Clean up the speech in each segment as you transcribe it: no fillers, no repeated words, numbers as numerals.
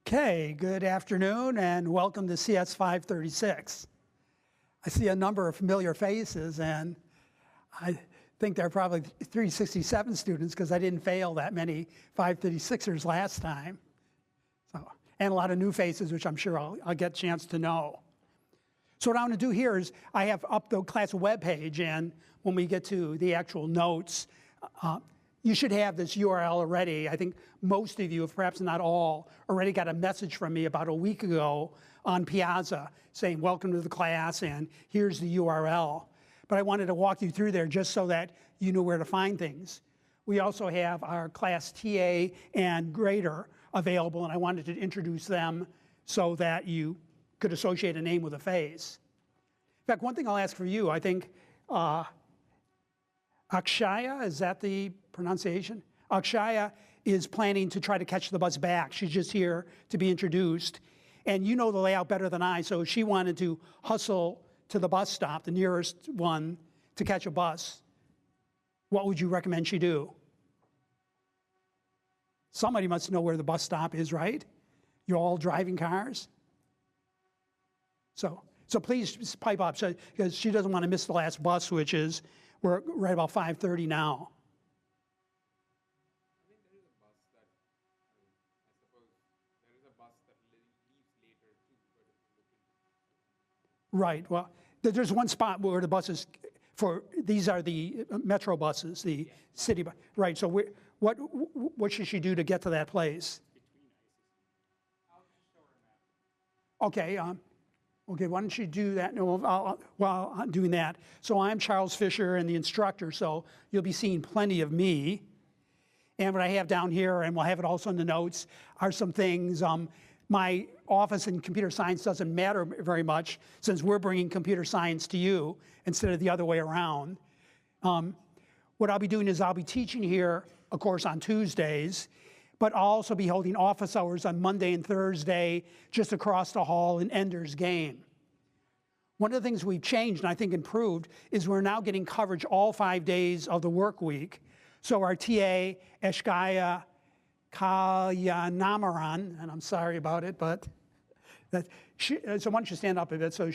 Okay, good afternoon and welcome to CS 536. I see a number of familiar faces and I think there are probably 367 students because I didn't fail that many 536ers last time. And a lot of new faces, which I'm sure I'll get a chance to know. So what I want to do here is I have up the class webpage, and when we get to the actual notes, you should have this URL already. I think most of you, if perhaps not all, already got a message from me about a week ago on Piazza saying, welcome to the class, and here's the URL. But I wanted to walk you through there just so that you knew where to find things. We also have our class TA and grader available, and I wanted to introduce them so that you could associate a name with a face. In fact, one thing I'll ask for you, I think Akshaya, is that the pronunciation? Akshaya is planning to try to catch the bus back. She's just here to be introduced. And you know the layout better than I, so she wanted to hustle to the bus stop, the nearest one, to catch a bus. What would you recommend she do? Somebody must know where the bus stop is, right? You're all driving cars? So please pipe up, because she doesn't want to miss the last bus, which is, we're right about 5:30 now. I think there is a bus that, I suppose, there is a bus that leaves later too, but if you look into. Right, well, there's one spot where the buses, these are the metro buses, the city bus. Right, so what should she do to get to that place? I'll just show her a map. Okay, okay, why don't you do that while I'm doing that. So I'm Charles Fisher and the instructor, so you'll be seeing plenty of me. And what I have down here, and we'll have it also in the notes, are some things. My office in computer science doesn't matter very much since we're bringing computer science to you instead of the other way around. What I'll be doing is I'll be teaching here, of course, on Tuesdays, but I'll also be holding office hours on Monday and Thursday just across the hall in Ender's Game. One of the things we've changed and I think improved is we're now getting coverage all 5 days of the work week. So our TA, Eshkaya Kalyanamaran, and I'm sorry about it, but so why don't you stand up a bit so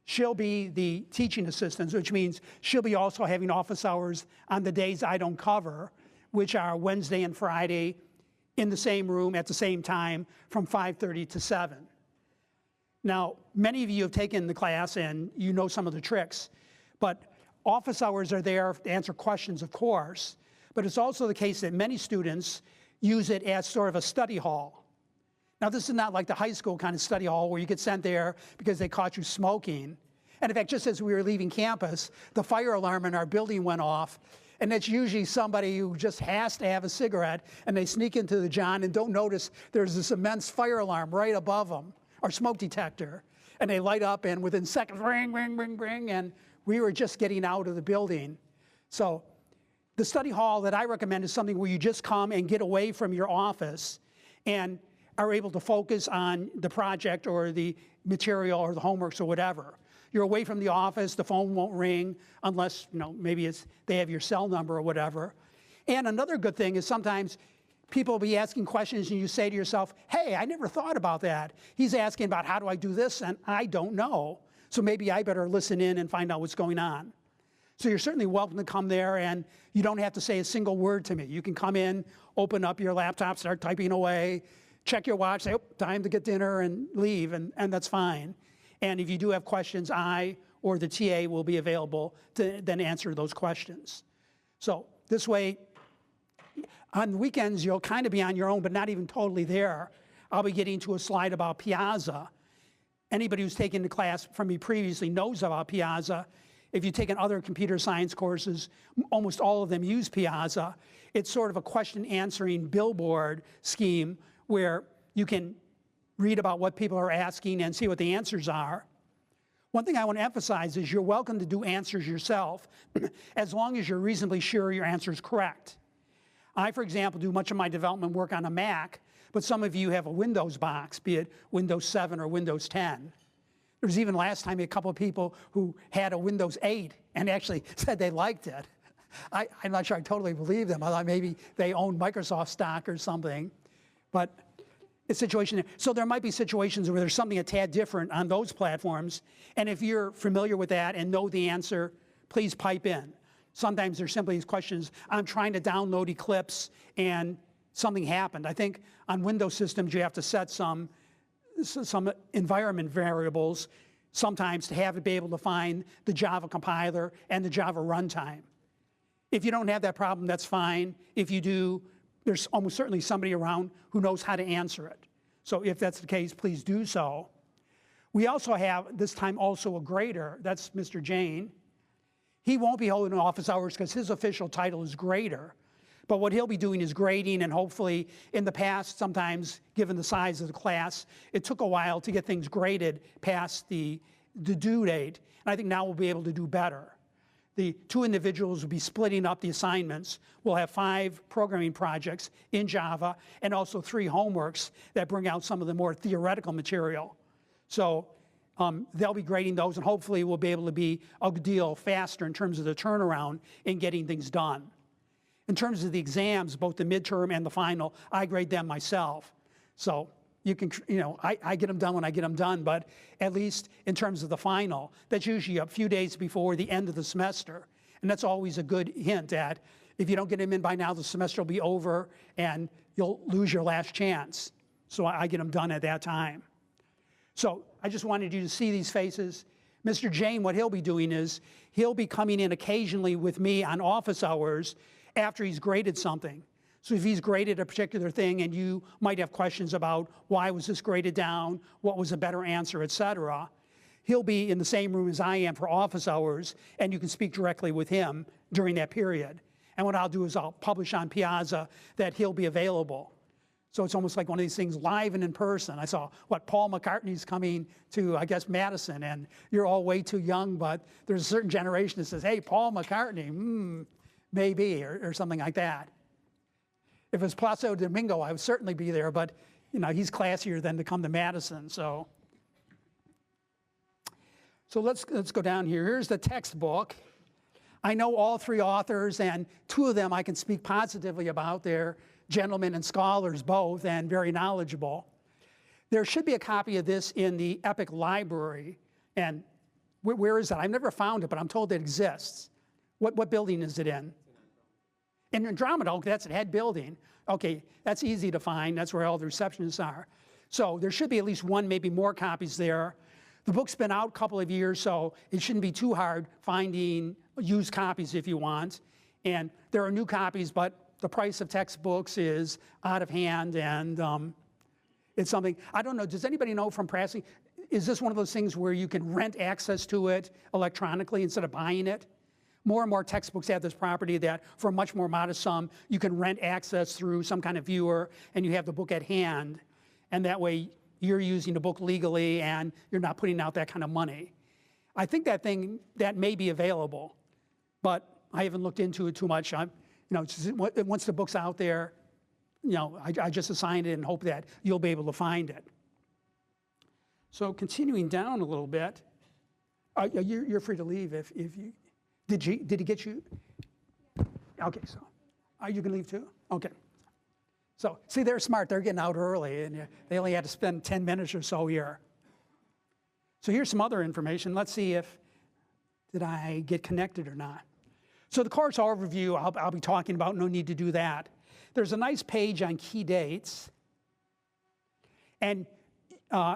she'll be the teaching assistant, which means she'll be also having office hours on the days I don't cover, which are Wednesday and Friday, in the same room at the same time from 5:30 to 7. Now, many of you have taken the class and you know some of the tricks, but office hours are there to answer questions, of course, but it's also the case that many students use it as sort of a study hall. Now, this is not like the high school kind of study hall where you get sent there because they caught you smoking. And in fact, just as we were leaving campus, the fire alarm in our building went off. And it's usually somebody who just has to have a cigarette, and they sneak into the John and don't notice there's this immense fire alarm right above them, or smoke detector. And they light up, and within seconds, ring, ring, ring, ring, and we were just getting out of the building. So the study hall that I recommend is something where you just come and get away from your office and are able to focus on the project or the material or the homeworks or whatever. You're away from the office, the phone won't ring unless, maybe they have your cell number or whatever. And another good thing is sometimes people will be asking questions and you say to yourself, hey, I never thought about that. He's asking about how do I do this and I don't know. So maybe I better listen in and find out what's going on. So you're certainly welcome to come there and you don't have to say a single word to me. You can come in, open up your laptop, start typing away, check your watch, say, oh, time to get dinner and leave, and that's fine. And if you do have questions, I or the TA will be available to then answer those questions. So this way, on weekends, you'll kind of be on your own, but not even totally there. I'll be getting to a slide about Piazza. Anybody who's taken the class from me previously knows about Piazza. If you've taken other computer science courses, almost all of them use Piazza. It's sort of a question-answering billboard scheme where you can read about what people are asking and see what the answers are. One thing I want to emphasize is you're welcome to do answers yourself as long as you're reasonably sure your answer is correct. I, for example, do much of my development work on a Mac, but some of you have a Windows box, be it Windows 7 or Windows 10. There was even last time a couple of people who had a Windows 8 and actually said they liked it. I'm not sure I totally believe them. I thought maybe they own Microsoft stock or something. But a situation. So there might be situations where there's something a tad different on those platforms. And if you're familiar with that and know the answer, please pipe in. Sometimes there's simply these questions, I'm trying to download Eclipse and something happened. I think on Windows systems you have to set some environment variables sometimes to have it be able to find the Java compiler and the Java runtime. If you don't have that problem, that's fine. If you do, there's almost certainly somebody around who knows how to answer it. So if that's the case, please do so. We also have, this time also a grader, that's Mr. Jane. He won't be holding office hours because his official title is grader. But what he'll be doing is grading, and hopefully in the past, sometimes given the size of the class, it took a while to get things graded past the due date. And I think now we'll be able to do better. The two individuals will be splitting up the assignments. We'll have 5 programming projects in Java and also 3 homeworks that bring out some of the more theoretical material. So they'll be grading those, and hopefully we'll be able to be a good deal faster in terms of the turnaround in getting things done. In terms of the exams, both the midterm and the final, I grade them myself. So you can, I get them done when I get them done, but at least in terms of the final, that's usually a few days before the end of the semester. And that's always a good hint at, if you don't get them in by now, the semester will be over and you'll lose your last chance. So I get them done at that time. So I just wanted you to see these faces. Mr. Jane, what he'll be doing is, he'll be coming in occasionally with me on office hours after he's graded something. So if he's graded a particular thing and you might have questions about why was this graded down, what was a better answer, et cetera, he'll be in the same room as I am for office hours, and you can speak directly with him during that period. And what I'll do is I'll publish on Piazza that he'll be available. So it's almost like one of these things live and in person. I saw, Paul McCartney's coming to, I guess, Madison, and you're all way too young, but there's a certain generation that says, hey, Paul McCartney, maybe, or something like that. If it was Placido Domingo, I would certainly be there, but he's classier than to come to Madison. So let's go down here. Here's the textbook. I know all 3 authors, and 2 of them I can speak positively about. They're gentlemen and scholars both, and very knowledgeable. There should be a copy of this in the EPIC library. And where is that? I've never found it, but I'm told it exists. What building is it in? In Andromeda, that's a head building. Okay, that's easy to find. That's where all the receptionists are. So there should be at least 1, maybe more copies there. The book's been out a couple of years, so it shouldn't be too hard finding used copies if you want. And there are new copies, but the price of textbooks is out of hand, and it's something, I don't know, does anybody know from pressing, is this one of those things where you can rent access to it electronically instead of buying it? More and more textbooks have this property that for a much more modest sum, you can rent access through some kind of viewer, and you have the book at hand. And that way, you're using the book legally, and you're not putting out that kind of money. I think that may be available, but I haven't looked into it too much. Once the book's out there, I just assign it and hope that you'll be able to find it. So continuing down a little bit, you're free to leave if you. Did he get you? Okay, so are you going to leave too? Okay. So see, they're smart. They're getting out early, and they only had to spend 10 minutes or so here. So here's some other information. Let's see did I get connected or not. So the course overview, I'll be talking about. No need to do that. There's a nice page on key dates, and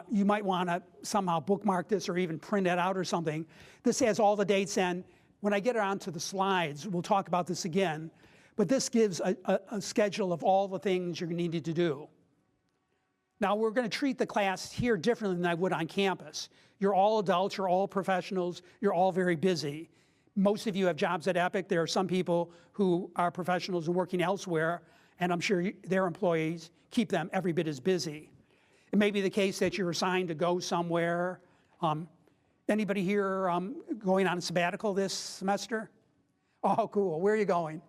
you might want to somehow bookmark this or even print it out or something. This has all the dates, and when I get around to the slides, we'll talk about this again, but this gives a schedule of all the things you're needed to do. Now, we're going to treat the class here differently than I would on campus. You're all adults, you're all professionals, you're all very busy. Most of you have jobs at EPIC. There are some people who are professionals and working elsewhere, and I'm sure their employees keep them every bit as busy. It may be the case that you're assigned to go somewhere. Anybody here going on a sabbatical this semester? Oh, cool. Where are you going?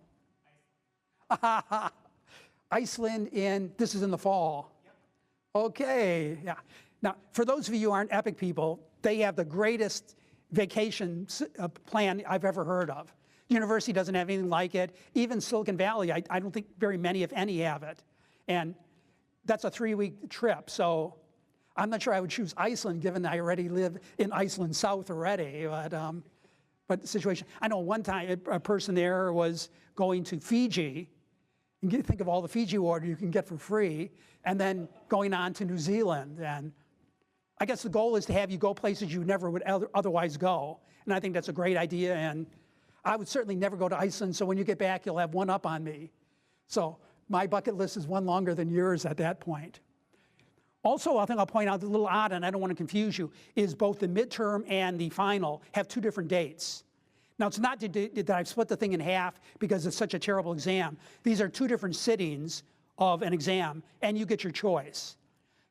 Iceland. This is in the fall. Yep. Okay, yeah. Now, for those of you who aren't EPIC people, they have the greatest vacation plan I've ever heard of. The university doesn't have anything like it. Even Silicon Valley, I don't think very many, if any, have it. And that's a 3-week trip. So I'm not sure I would choose Iceland, given I already live in Iceland South already. But the situation, I know one time a person there was going to Fiji, and think of all the Fiji water you can get for free, and then going on to New Zealand. And I guess the goal is to have you go places you never would otherwise go. And I think that's a great idea. And I would certainly never go to Iceland, so when you get back, you'll have one up on me. So my bucket list is one longer than yours at that point. Also, I think I'll point out a little odd, and I don't want to confuse you, is both the midterm and the final have 2 different dates. Now, it's not that I've split the thing in half because it's such a terrible exam. These are 2 different sittings of an exam, and you get your choice.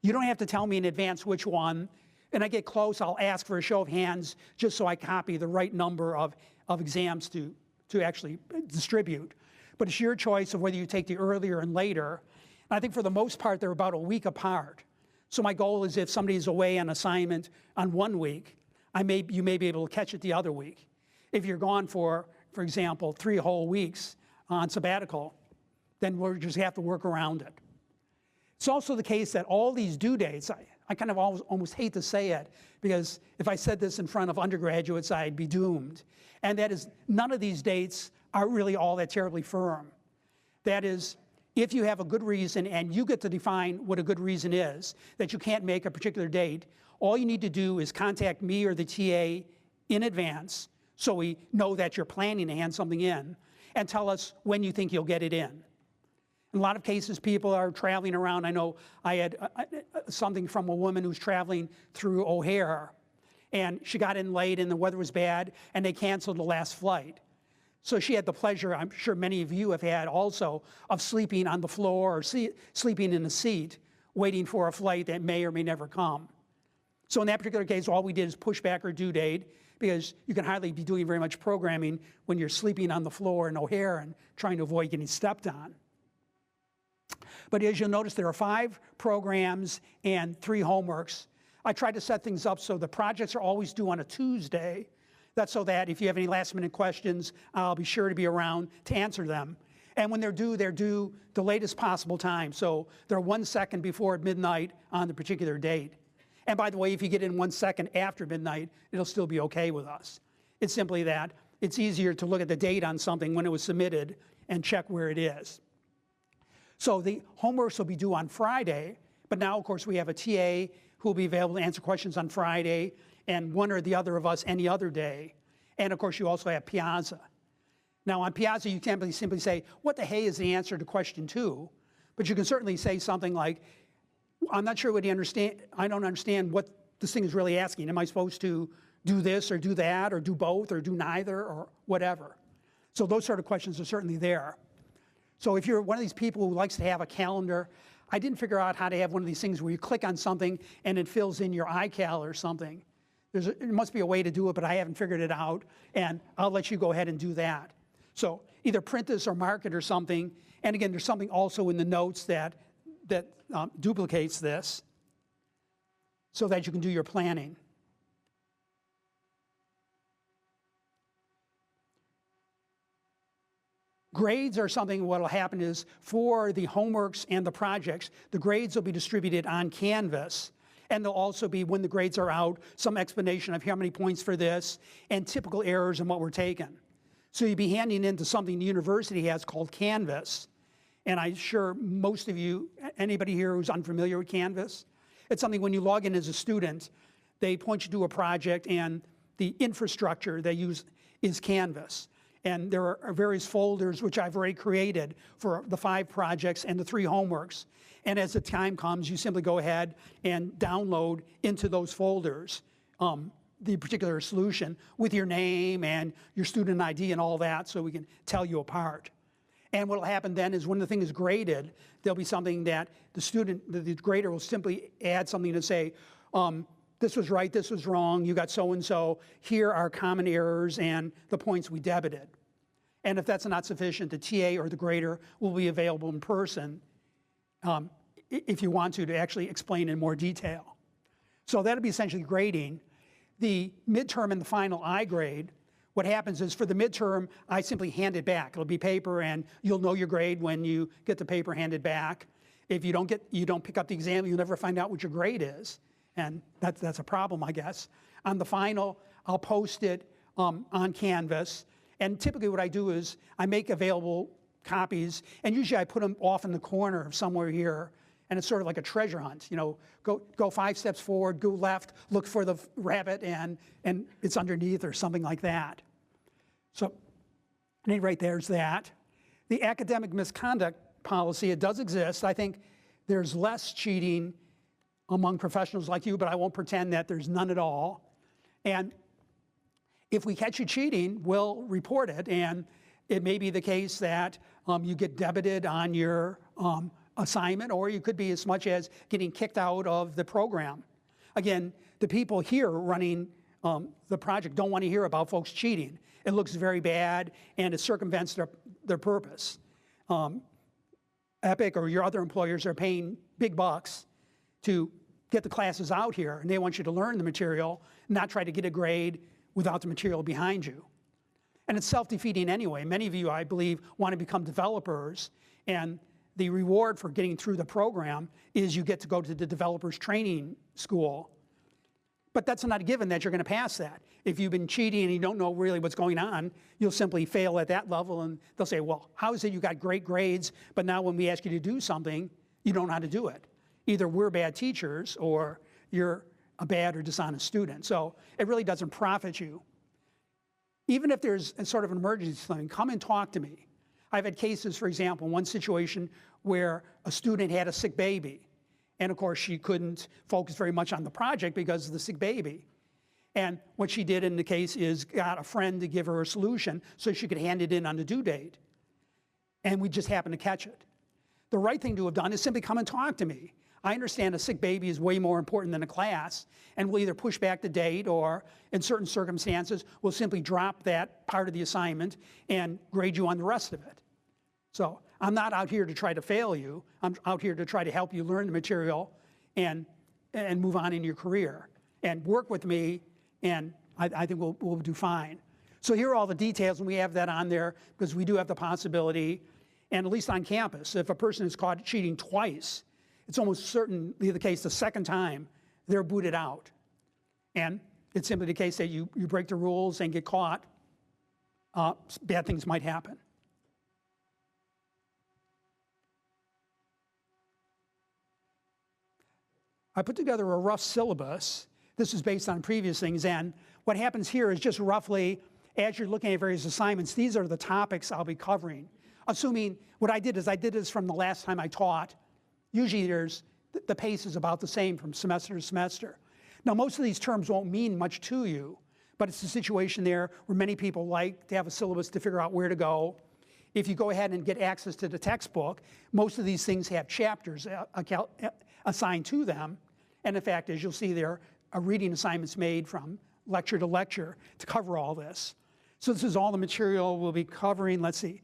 You don't have to tell me in advance which one. And I get close, I'll ask for a show of hands just so I copy the right number of exams to actually distribute. But it's your choice of whether you take the earlier and later. And I think for the most part, they're about a week apart. So my goal is if somebody's away on assignment on one week, you may be able to catch it the other week. If you're gone for example, 3 whole weeks on sabbatical, then we'll just have to work around it. It's also the case that all these due dates, I kind of almost hate to say it, because if I said this in front of undergraduates, I'd be doomed. And that is, none of these dates are really all that terribly firm. That is, if you have a good reason and you get to define what a good reason is, that you can't make a particular date, all you need to do is contact me or the TA in advance so we know that you're planning to hand something in, and tell us when you think you'll get it in. In a lot of cases, people are traveling around. I know I had something from a woman who's traveling through O'Hare, and she got in late and the weather was bad, and they canceled the last flight. So she had the pleasure, I'm sure many of you have had also, of sleeping on the floor or sleeping in a seat, waiting for a flight that may or may never come. So in that particular case, all we did is push back her due date, because you can hardly be doing very much programming when you're sleeping on the floor in O'Hare and trying to avoid getting stepped on. But as you'll notice, there are 5 programs and 3 homeworks. I tried to set things up so the projects are always due on a Tuesday. That's so that if you have any last-minute questions, I'll be sure to be around to answer them. And when they're due the latest possible time. So they're 1 second before midnight on the particular date. And by the way, if you get in 1 second after midnight, it'll still be okay with us. It's simply that it's easier to look at the date on something when it was submitted and check where it is. So the homeworks will be due on Friday, but now, of course, we have a TA who will be available to answer questions on Friday, and one or the other of us any other day. And, of course, you also have Piazza. Now, on Piazza, you can't simply say, what the hey is the answer to question 2? But you can certainly say something like, I'm not sure what you understand. I don't understand what this thing is really asking. Am I supposed to do this or do that or do both or do neither or whatever? So those sort of questions are certainly there. So if you're one of these people who likes to have a calendar, I didn't figure out how to have one of these things where you click on something and it fills in your iCal or something. There must be a way to do it, but I haven't figured it out, and I'll let you go ahead and do that. So either print this or mark it or something. And again, there's something also in the notes that duplicates this so that you can do your planning. Grades are something. What will happen is for the homeworks and the projects, the grades will be distributed on Canvas. And there'll also be, when the grades are out, some explanation of how many points for this and typical errors and what were taken. So you'll be handing into something the university has called Canvas. And I'm sure most of you, anybody here who's unfamiliar with Canvas, it's something when you log in as a student, they point you to a project, and the infrastructure they use is Canvas. And there are various folders which I've already created for the 5 projects and the 3 homeworks. And as the time comes, you simply go ahead and download into those folders the particular solution with your name and your student ID and all that, so we can tell you apart. And what will happen then is when the thing is graded, there'll be something that the grader will simply add something to say, this was right, this was wrong, you got so-and-so, here are common errors and the points we debited. And if that's not sufficient, the TA or the grader will be available in person if you want to actually explain in more detail. So that'll be essentially grading. The midterm and the final I grade, what happens is for the midterm, I simply hand it back. It'll be paper, and you'll know your grade when you get the paper handed back. If you don't pick up the exam, you'll never find out what your grade is. And that's a problem, I guess. On the final, I'll post it on Canvas. And typically what I do is I make available copies, and usually I put them off in the corner of somewhere here, and it's sort of like a treasure hunt. You know, go 5 steps forward, go left, look for the rabbit, and it's underneath or something like that. So at any rate, there's that. The academic misconduct policy, it does exist. I think there's less cheating among professionals like you, but I won't pretend that there's none at all. And if we catch you cheating, we'll report it. And it may be the case that you get debited on your assignment, or you could be as much as getting kicked out of the program. Again, the people here running the project don't want to hear about folks cheating. It looks very bad, and it circumvents their purpose. EPIC or your other employers are paying big bucks to get the classes out here, and they want you to learn the material, not try to get a grade without the material behind you. And it's self-defeating anyway. Many of you, I believe, want to become developers, and the reward for getting through the program is you get to go to the developers training school. But that's not a given that you're going to pass that. If you've been cheating and you don't know really what's going on, you'll simply fail at that level, and they'll say, well, how is it you got great grades, but now when we ask you to do something, you don't know how to do it? Either we're bad teachers or you're a bad or dishonest student. So it really doesn't profit you. Even if there's a sort of an emergency thing, come and talk to me. I've had cases, for example, one situation where a student had a sick baby. And of course, she couldn't focus very much on the project because of the sick baby. And what she did in the case is got a friend to give her a solution so she could hand it in on the due date. And we just happened to catch it. The right thing to have done is simply come and talk to me. I understand a sick baby is way more important than a class, and we'll either push back the date or, in certain circumstances, we'll simply drop that part of the assignment and grade you on the rest of it. So I'm not out here to try to fail you. I'm out here to try to help you learn the material and move on in your career. And work with me, and I think we'll do fine. So here are all the details, and we have that on there because we do have the possibility, and at least on campus, if a person is caught cheating twice, it's almost certainly the case the second time they're booted out. And it's simply the case that you break the rules and get caught, bad things might happen. I put together a rough syllabus. This is based on previous things, and what happens here is just roughly, as you're looking at various assignments, these are the topics I'll be covering. Assuming, what I did this from the last time I taught. Usually the pace is about the same from semester to semester. Now, most of these terms won't mean much to you, but it's a situation there where many people like to have a syllabus to figure out where to go. If you go ahead and get access to the textbook, most of these things have chapters assigned to them. And in fact, as you'll see there, a reading assignments made from lecture to lecture to cover all this. So this is all the material we'll be covering. Let's see.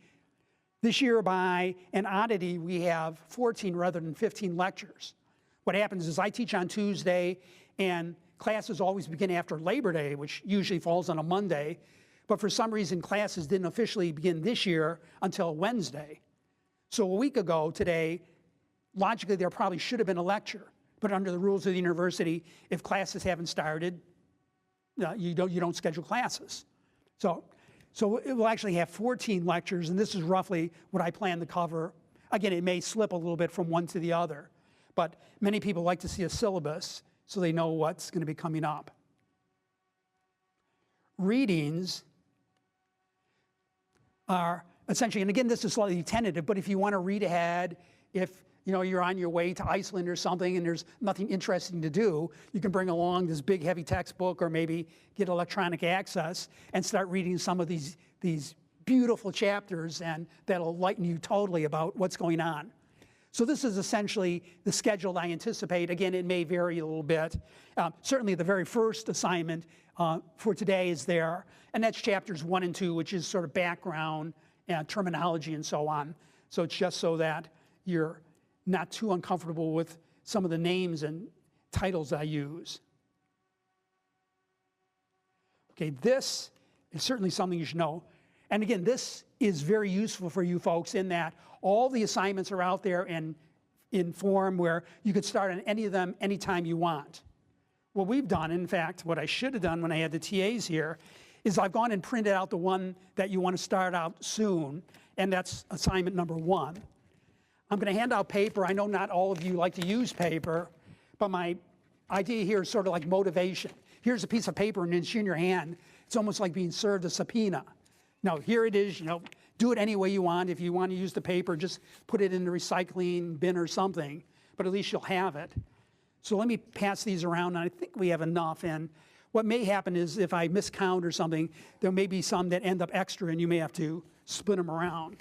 This year, by an oddity, we have 14 rather than 15 lectures. What happens is I teach on Tuesday, and classes always begin after Labor Day, which usually falls on a Monday. But for some reason, classes didn't officially begin this year until Wednesday. So a week ago today, logically, there probably should have been a lecture. But under the rules of the university, if classes haven't started, you don't schedule classes. So it will actually have 14 lectures, and this is roughly what I plan to cover. Again, it may slip a little bit from one to the other, but many people like to see a syllabus so they know what's going to be coming up. Readings are essentially, and again, this is slightly tentative, but if you want to read ahead, if you're on your way to Iceland or something and there's nothing interesting to do, you can bring along this big heavy textbook or maybe get electronic access and start reading some of these beautiful chapters, and that'll lighten you totally about what's going on. So this is essentially the schedule I anticipate. Again, it may vary a little bit. Certainly the very first assignment for today is there, and that's chapters 1 and 2, which is sort of background and terminology and so on. So it's just so that you're not too uncomfortable with some of the names and titles I use. Okay, this is certainly something you should know. And again, this is very useful for you folks in that all the assignments are out there in in form where you could start on any of them anytime you want. What we've done, in fact, what I should have done when I had the TAs here, is I've gone and printed out the one that you want to start out soon, and that's assignment number 1. I'm going to hand out paper. I know not all of you like to use paper, but my idea here is sort of like motivation. Here's a piece of paper and it's in your hand. It's almost like being served a subpoena. Now, here it is, do it any way you want. If you want to use the paper, just put it in the recycling bin or something, but at least you'll have it. So let me pass these around, and I think we have enough. And what may happen is if I miscount or something, there may be some that end up extra, and you may have to split them around.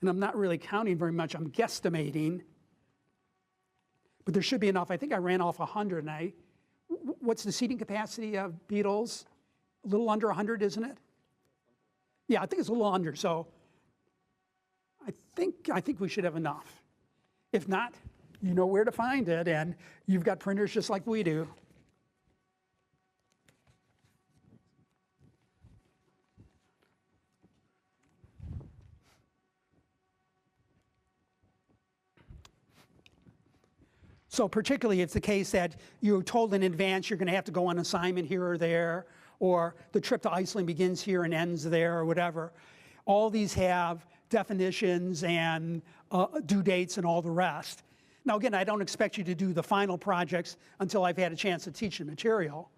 And I'm not really counting very much. I'm guesstimating. But there should be enough. I think I ran off 100, and what's the seating capacity of Beatles? A little under 100, isn't it? Yeah, I think it's a little under, so I think we should have enough. If not, you know where to find it, and you've got printers just like we do. So particularly if it's the case that you're told in advance you're going to have to go on assignment here or there, or the trip to Iceland begins here and ends there or whatever. All these have definitions and due dates and all the rest. Now again, I don't expect you to do the final projects until I've had a chance to teach the material,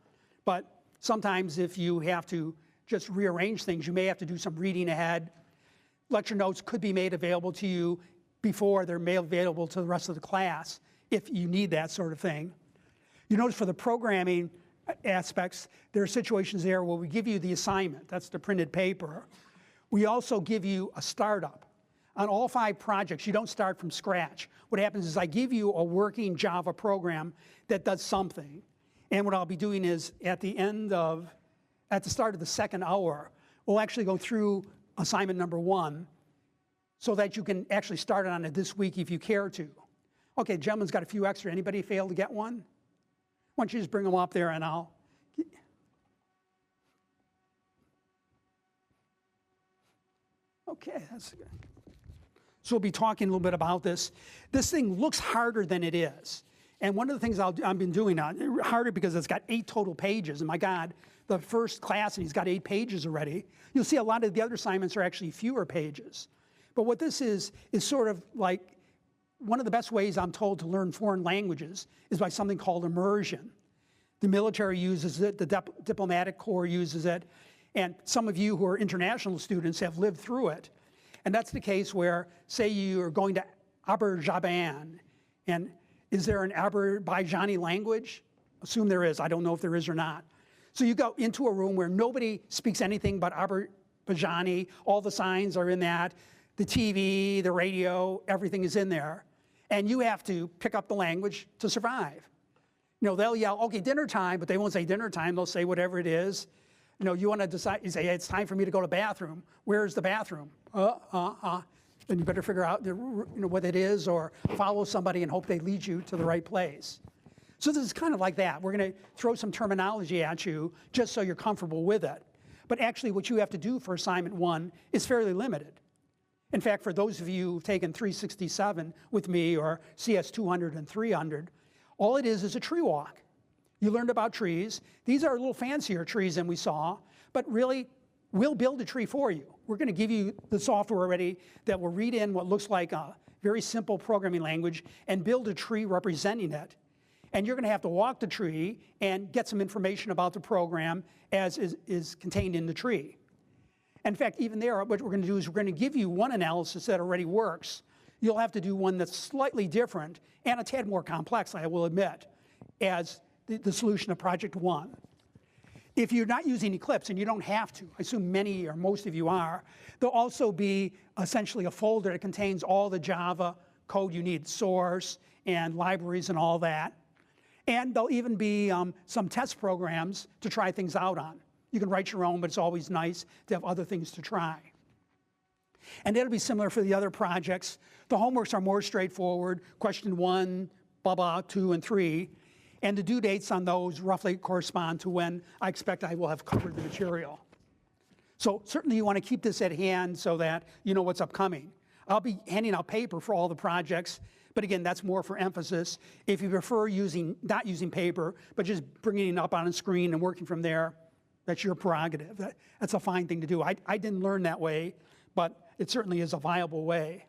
but sometimes if you have to just rearrange things, you may have to do some reading ahead. Lecture notes could be made available to you before they're made available to the rest of the class, if you need that sort of thing. You notice for the programming aspects, there are situations there where we give you the assignment, that's the printed paper. We also give you a startup. On all 5 projects, you don't start from scratch. What happens is I give you a working Java program that does something. And what I'll be doing is at the start of the second hour, we'll actually go through assignment number 1 so that you can actually start on it this week if you care to. Okay, gentleman's got a few extra. Anybody fail to get one? Why don't you just bring them up there and I'll... Okay, that's good. So we'll be talking a little bit about this. This thing looks harder than it is. And one of the things I've been doing, harder because it's got 8 total pages. And my God, the first class, and he's got 8 pages already. You'll see a lot of the other assignments are actually fewer pages. But what this is sort of like, one of the best ways I'm told to learn foreign languages is by something called immersion. The military uses it, the diplomatic corps uses it, and some of you who are international students have lived through it. And that's the case where, say you're going to Azerbaijan, and is there an Azerbaijani language? Assume there is, I don't know if there is or not. So you go into a room where nobody speaks anything but Azerbaijani, all the signs are in that, the TV, the radio, everything is in there. And you have to pick up the language to survive. They'll yell, okay, dinner time, but they won't say dinner time, they'll say whatever it is. You want to decide, you say, hey, it's time for me to go to the bathroom. Where's the bathroom? Then you better figure out what it is, or follow somebody and hope they lead you to the right place. So this is kind of like that. We're going to throw some terminology at you just so you're comfortable with it. But actually what you have to do for assignment 1 is fairly limited. In fact, for those of you who've taken 367 with me, or CS 200 and 300, all it is a tree walk. You learned about trees. These are a little fancier trees than we saw, but really, we'll build a tree for you. We're going to give you the software already that will read in what looks like a very simple programming language and build a tree representing it. And you're going to have to walk the tree and get some information about the program as is contained in the tree. In fact, even there, what we're going to do is we're going to give you one analysis that already works. You'll have to do one that's slightly different and a tad more complex, I will admit, as the solution of project 1. If you're not using Eclipse, and you don't have to, I assume many or most of you are, there'll also be essentially a folder that contains all the Java code you need, source and libraries and all that. And there'll even be some test programs to try things out on. You can write your own, but it's always nice to have other things to try. And it'll be similar for the other projects. The homeworks are more straightforward, question 1, blah, blah, 2, and 3. And the due dates on those roughly correspond to when I expect I will have covered the material. So certainly you want to keep this at hand so that you know what's upcoming. I'll be handing out paper for all the projects, but again, that's more for emphasis. If you prefer not using paper, but just bringing it up on a screen and working from there, that's your prerogative. That's a fine thing to do. I didn't learn that way, but it certainly is a viable way.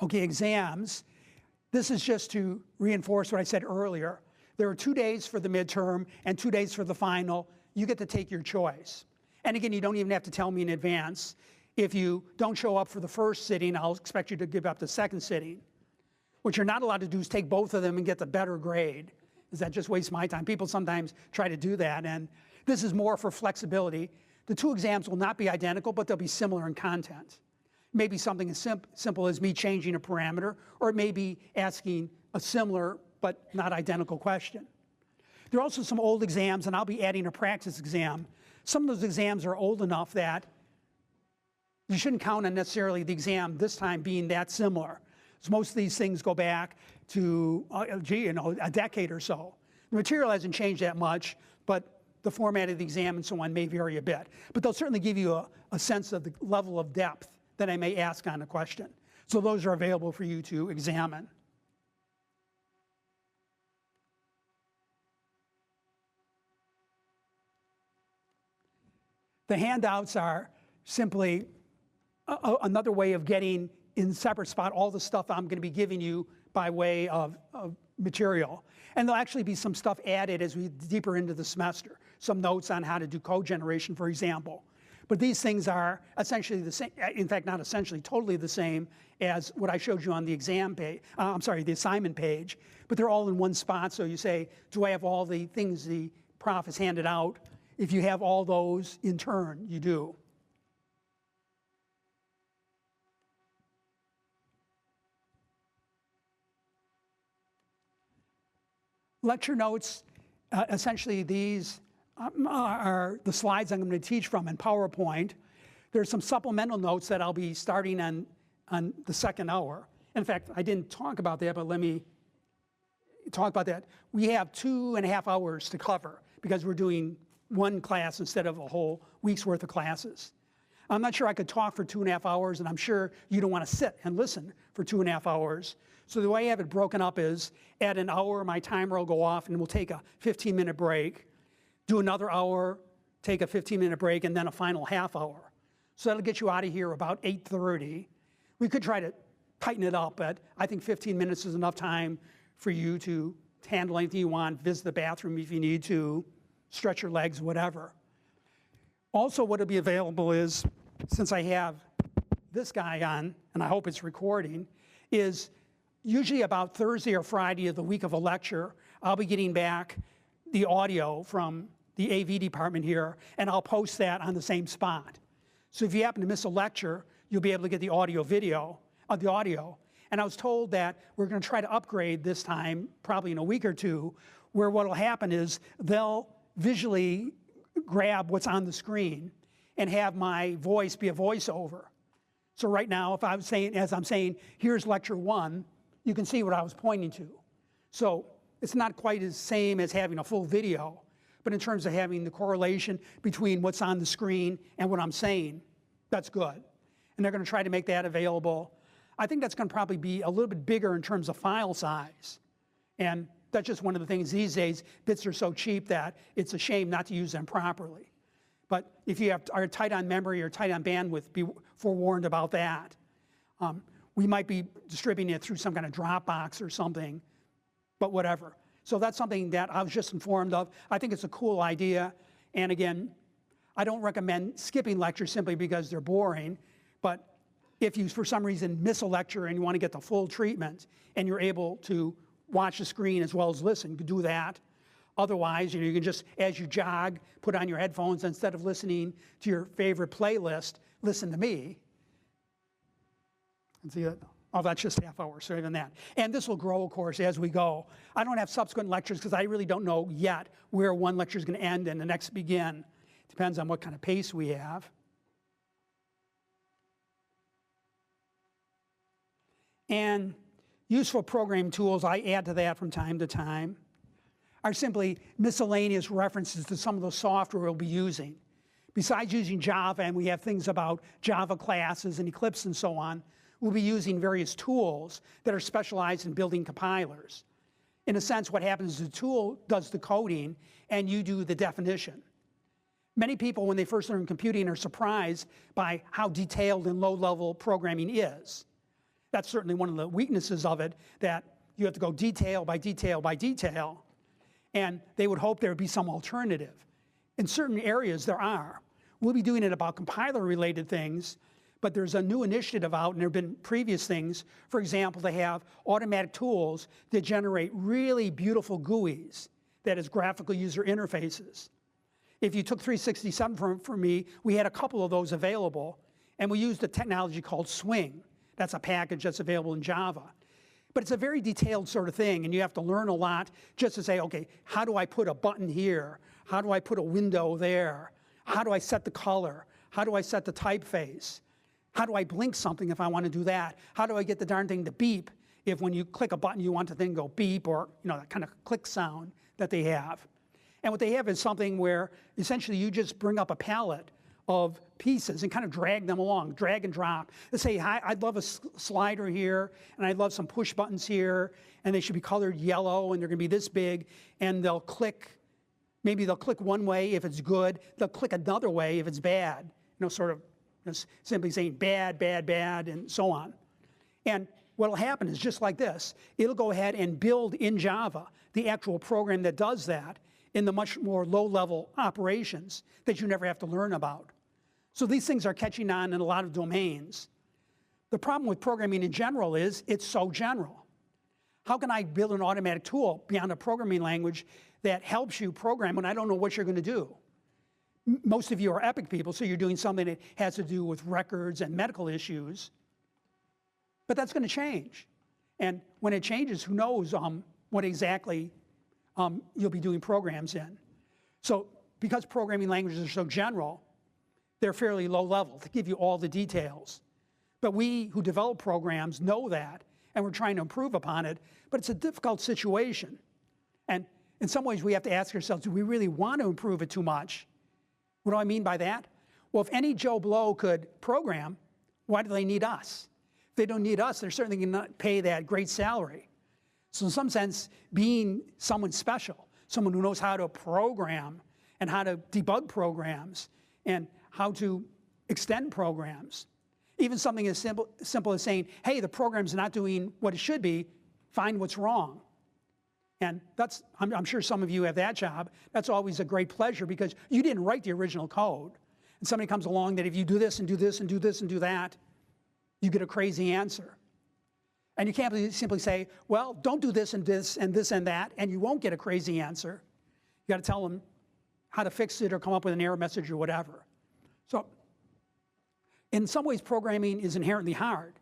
Okay, exams. This is just to reinforce what I said earlier. There are 2 days for the midterm and 2 days for the final. You get to take your choice. And again, you don't even have to tell me in advance. If you don't show up for the first sitting, I'll expect you to give up the second sitting. What you're not allowed to do is take both of them and get the better grade, because that just wastes my time. People sometimes try to do that, and this is more for flexibility. The 2 exams will not be identical, but they'll be similar in content. Maybe something as simple as me changing a parameter, or it may be asking a similar but not identical question. There are also some old exams, and I'll be adding a practice exam. Some of those exams are old enough that you shouldn't count on necessarily the exam this time being that similar. So most of these things go back to, a decade or so. The material hasn't changed that much, but the format of the exam and so on may vary a bit. But they'll certainly give you a sense of the level of depth that I may ask on a question. So those are available for you to examine. The handouts are simply another way of getting in separate spot all the stuff I'm going to be giving you by way of material. And there'll actually be some stuff added as we get deeper into the semester. Some notes on how to do code generation, for example. But these things are essentially the same, in fact, not essentially, totally the same as what I showed you on the exam page, the assignment page, but they're all in one spot. So you say, do I have all the things the prof has handed out? If you have all those in turn, you do. Lecture notes, essentially these are the slides I'm going to teach from in PowerPoint. There's some supplemental notes that I'll be starting on the second hour. In fact, I didn't talk about that, but let me talk about that. We have 2.5 hours to cover because we're doing one class instead of a whole week's worth of classes. I'm not sure I could talk for 2.5 hours, and I'm sure you don't want to sit and listen for 2.5 hours. So the way I have it broken up is at an hour, my timer will go off and we'll take a 15-minute break, do another hour, take a 15-minute break, and then a final half hour. So that'll get you out of here about 8:30. We could try to tighten it up, but I think 15 minutes is enough time for you to handle anything you want, visit the bathroom if you need to, stretch your legs, whatever. Also, what will be available is, since I have this guy on, and I hope it's recording, is usually about Thursday or Friday of the week of a lecture, I'll be getting back the audio from the AV department here, and I'll post that on the same spot. So if you happen to miss a lecture, you'll be able to get the audio And I was told that we're going to try to upgrade this time, probably in a week or two, where what will happen is they'll visually grab what's on the screen and have my voice be a voiceover. So right now, if I was saying, as I'm saying, here's lecture 1, you can see what I was pointing to. So it's not quite as same as having a full video, but in terms of having the correlation between what's on the screen and what I'm saying, that's good. And they're going to try to make that available. I think that's going to probably be a little bit bigger in terms of file size. And that's just one of the things these days, bits are so cheap that it's a shame not to use them properly. But if you are tight on memory or tight on bandwidth, be forewarned about that. We might be distributing it through some kind of Dropbox or something, but whatever. So that's something that I was just informed of. I think it's a cool idea. And again, I don't recommend skipping lectures simply because they're boring. But if you, for some reason, miss a lecture and you want to get the full treatment and you're able to watch the screen as well as listen, you can do that. Otherwise, you can just, as you jog, put on your headphones. Instead of listening to your favorite playlist, listen to me. And see, oh, that's just half hour, so even that. And this will grow, of course, as we go. I don't have subsequent lectures because I really don't know yet where one lecture is going to end and the next begin. Depends on what kind of pace we have. And Useful programming tools, I add to that from time to time, are simply miscellaneous references to some of the software we'll be using. Besides using Java, and we have things about Java classes and Eclipse and so on, we'll be using various tools that are specialized in building compilers. In a sense, what happens is the tool does the coding and you do the definition. Many people, when they first learn computing, are surprised by how detailed and low-level programming is. That's certainly one of the weaknesses of it, that you have to go detail by detail by detail, and they would hope there would be some alternative. In certain areas, there are. We'll be doing it about compiler-related things, but there's a new initiative out, and there have been previous things. For example, they have automatic tools that generate really beautiful GUIs, that is, graphical user interfaces. If you took 367 from me, we had a couple of those available, and we used a technology called Swing. That's a package that's available in Java. But it's a very detailed sort of thing, and you have to learn a lot just to say, okay, how do I put a button here? How do I put a window there? How do I set the color? How do I set the typeface? How do I blink something if I want to do that? How do I get the darn thing to beep if when you click a button you want the thing to go beep, or that kind of click sound that they have? And what they have is something where essentially you just bring up a palette of pieces and kind of drag them along, drag and drop. Let's say, hi, I'd love a slider here, and I'd love some push buttons here, and they should be colored yellow, and they're going to be this big, and they'll click. Maybe they'll click one way if it's good. They'll click another way if it's bad. Sort of simply saying bad, bad, bad, and so on. And what will happen is just like this. It'll go ahead and build in Java the actual program that does that in the much more low-level operations that you never have to learn about. So these things are catching on in a lot of domains. The problem with programming in general is it's so general. How can I build an automatic tool beyond a programming language that helps you program when I don't know what you're going to do? Most of you are Epic people, so you're doing something that has to do with records and medical issues. But that's going to change. And when it changes, who knows what exactly you'll be doing programs in. So because programming languages are so general, they're fairly low level to give you all the details. But we who develop programs know that, and we're trying to improve upon it, but it's a difficult situation. And in some ways we have to ask ourselves, do we really want to improve it too much? What do I mean by that? Well, if any Joe Blow could program, why do they need us? If they don't need us, they're certainly going to not pay that great salary. So in some sense, being someone special, someone who knows how to program and how to debug programs and how to extend programs, even something as simple as saying, hey, the program's not doing what it should be, find what's wrong. And that's, I'm sure some of you have that job. That's always a great pleasure because you didn't write the original code. And somebody comes along that if you do this and do this and do this and do that, you get a crazy answer. And you can't simply say, well, don't do this and this and this and that, and you won't get a crazy answer. You got to tell them how to fix it or come up with an error message or whatever. So in some ways, programming is inherently hard.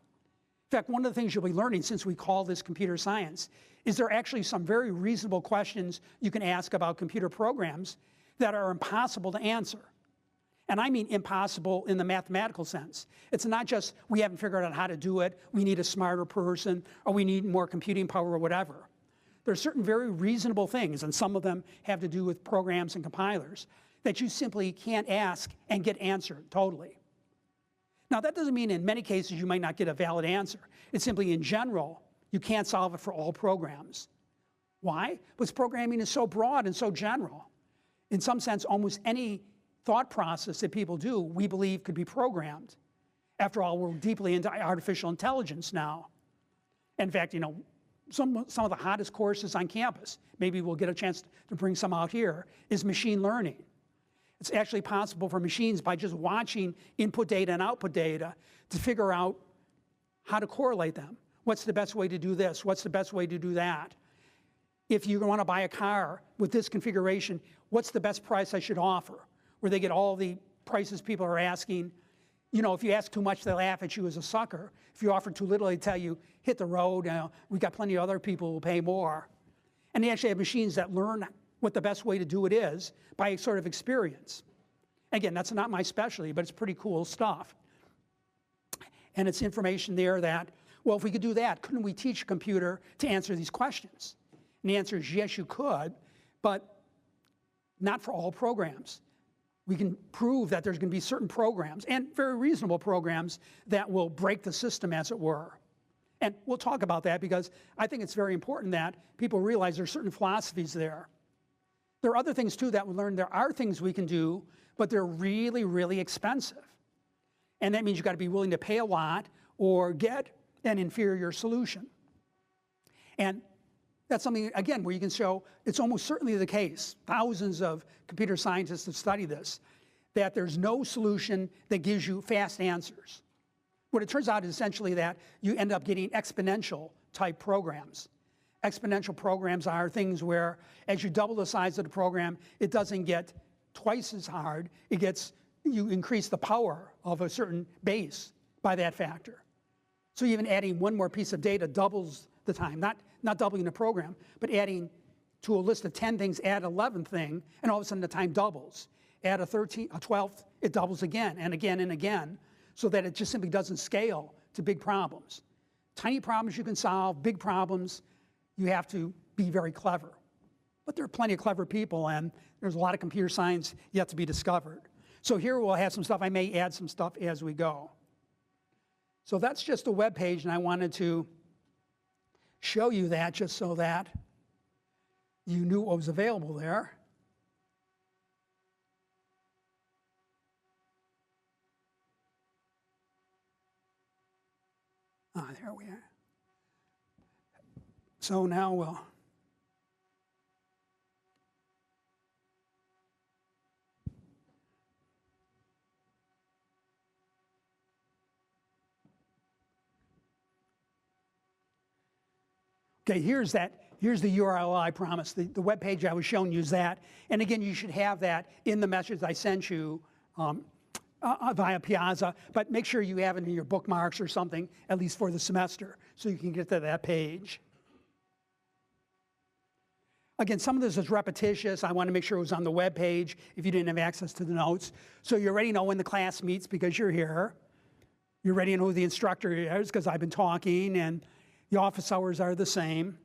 In fact, one of the things you'll be learning, since we call this computer science, is there are actually some very reasonable questions you can ask about computer programs that are impossible to answer. And I mean impossible in the mathematical sense. It's not just we haven't figured out how to do it, we need a smarter person, or we need more computing power or whatever. There are certain very reasonable things, and some of them have to do with programs and compilers, that you simply can't ask and get answered totally. Now, that doesn't mean in many cases you might not get a valid answer. It's simply in general, you can't solve it for all programs. Why? Because programming is so broad and so general. In some sense, almost any thought process that people do, we believe could be programmed. After all, we're deeply into artificial intelligence now. In fact, some of the hottest courses on campus, maybe we'll get a chance to bring some out here, is machine learning. It's actually possible for machines, by just watching input data and output data, to figure out how to correlate them. What's the best way to do this? What's the best way to do that? If you want to buy a car with this configuration, what's the best price I should offer? Where they get all the prices people are asking. If you ask too much, they laugh at you as a sucker. If you offer too little, they tell you, hit the road. We've got plenty of other people who will pay more. And they actually have machines that learn what the best way to do it is by sort of experience. Again, that's not my specialty, but it's pretty cool stuff. And it's information there that Well, if we could do that, couldn't we teach a computer to answer these questions? And the answer is yes, you could, but not for all programs. We can prove that there's going to be certain programs, and very reasonable programs, that will break the system, as it were. And we'll talk about that because I think it's very important that people realize there's certain philosophies there. There are other things, too, that we learn. There are things we can do, but they're really, really expensive. And that means you've got to be willing to pay a lot or get an inferior solution. And that's something, again, where you can show it's almost certainly the case. Thousands of computer scientists have studied this, that there's no solution that gives you fast answers. What it turns out is essentially that you end up getting exponential type programs. Exponential programs are things where as you double the size of the program, it doesn't get twice as hard. You increase the power of a certain base by that factor. So even adding one more piece of data doubles the time, not doubling the program, but adding to a list of 10 things, add 11th thing, and all of a sudden the time doubles. Add a 12th, it doubles again and again and again, so that it just simply doesn't scale to big problems. Tiny problems you can solve, big problems, you have to be very clever. But there are plenty of clever people, and there's a lot of computer science yet to be discovered. So here we'll have some stuff. I may add some stuff as we go. So that's just a web page, and I wanted to show you that just so that you knew what was available there. There we are. So now we'll okay, here's the URL I promised. The web page I was showing you is that. And again, you should have that in the message I sent you via Piazza, but make sure you have it in your bookmarks or something, at least for the semester, so you can get to that page. Again, some of this is repetitious. I want to make sure it was on the web page if you didn't have access to the notes. So you already know when the class meets because you're here. You already know who the instructor is because I've been talking, and the office hours are the same.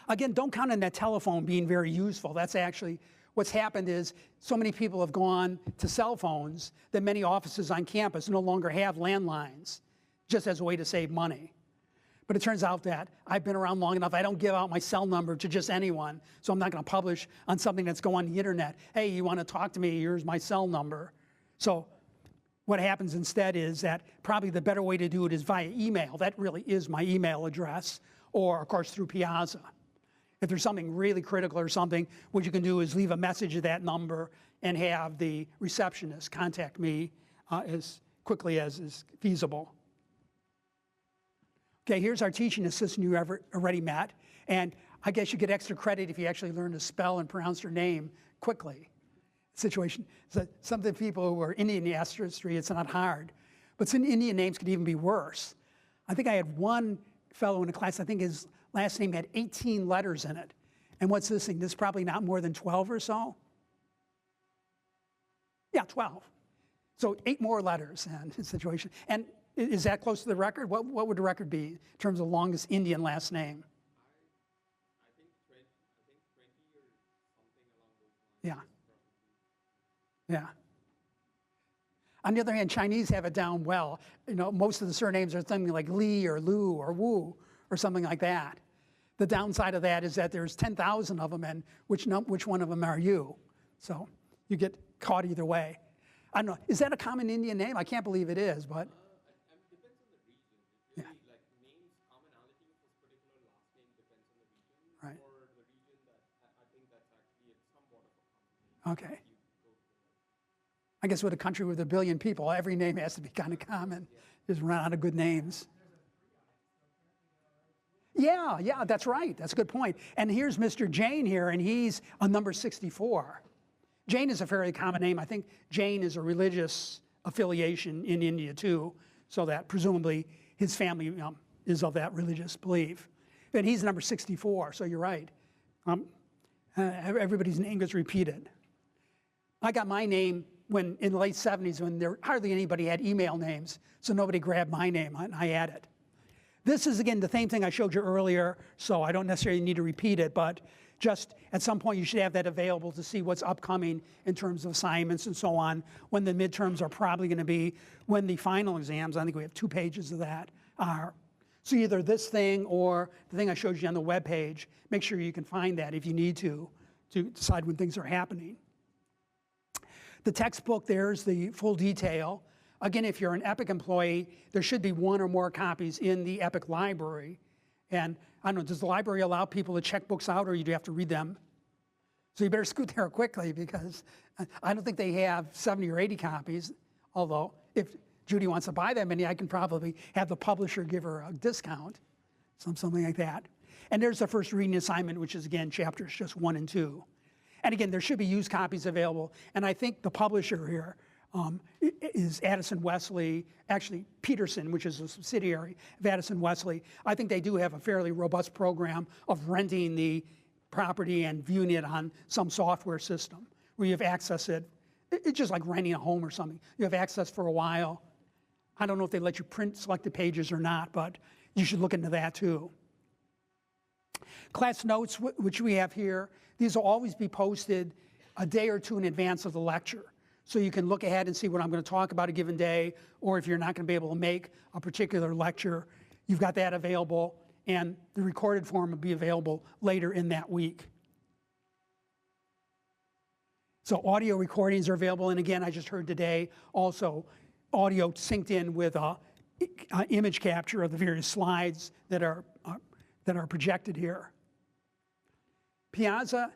Again, don't count on that telephone being very useful. That's actually what's happened is so many people have gone to cell phones that many offices on campus no longer have landlines, just as a way to save money. But it turns out that I've been around long enough, I don't give out my cell number to just anyone, so I'm not going to publish on something that's going on the internet. Hey, you want to talk to me, here's my cell number. So what happens instead is that probably the better way to do it is via email. That really is my email address, or of course through Piazza. If there's something really critical or something, what you can do is leave a message at that number and have the receptionist contact me as quickly as is feasible. Okay, here's our teaching assistant you already met. And I guess you get extra credit if you actually learn to spell and pronounce her name quickly. Situation. So some of the people who are Indian ancestry, it's not hard. But some Indian names could even be worse. I think I had one fellow in a class, I think his last name had 18 letters in it. And what's this thing? This is probably not more than 12 or so. Yeah, 12. So 8 more letters in situation. And is that close to the record? What would the record be in terms of longest Indian last name? I think 20 or something along those lines. Yeah. Yeah. On the other hand, Chinese have it down well. You know, most of the surnames are something like Li or Lu or Wu or something like that. The downside of that is that there's 10,000 of them, and which one of them are you? So you get caught either way. I don't know. Is that a common Indian name? I can't believe it is, but. It depends on the region. It really, like names, commonality of this particular last name depends on the region. Right. Or the region that I think that's actually somewhat of a common name. Okay. I guess with a country with 1 billion people, every name has to be kind of common. Just run out of good names. Yeah, that's right. That's a good point. And here's Mr. Jain here, and he's on number 64. Jain is a fairly common name. I think Jain is a religious affiliation in India too, so that presumably his family is of that religious belief. And he's number 64, so you're right. Everybody's name gets repeated. I got my name in the late 70s when hardly anybody had email names, so nobody grabbed my name and I added it. This is, again, the same thing I showed you earlier, so I don't necessarily need to repeat it, but just at some point you should have that available to see what's upcoming in terms of assignments and so on, when the midterms are probably going to be, when the final exams, I think we have 2 pages of that, are. So either this thing or the thing I showed you on the web page, make sure you can find that if you need to decide when things are happening. The textbook, there's the full detail. Again, if you're an EPIC employee, there should be 1 or more copies in the EPIC library. And I don't know, does the library allow people to check books out, or you do have to read them? So you better scoot there quickly, because I don't think they have 70 or 80 copies, although if Judy wants to buy that many, I can probably have the publisher give her a discount, something like that. And there's the first reading assignment, which is, again, chapters just 1 and 2. And again, there should be used copies available. And I think the publisher here is Addison Wesley, actually Peterson, which is a subsidiary of Addison Wesley. I think they do have a fairly robust program of renting the property and viewing it on some software system where you have access it. It's just like renting a home or something. You have access for a while. I don't know if they let you print selected pages or not, but you should look into that too. Class notes, which we have here, these will always be posted a day or 2 in advance of the lecture. So you can look ahead and see what I'm going to talk about a given day, or if you're not going to be able to make a particular lecture, you've got that available, and the recorded form will be available later in that week. So audio recordings are available, and again, I just heard today also audio synced in with image capture of the various slides that are projected here. Piazza,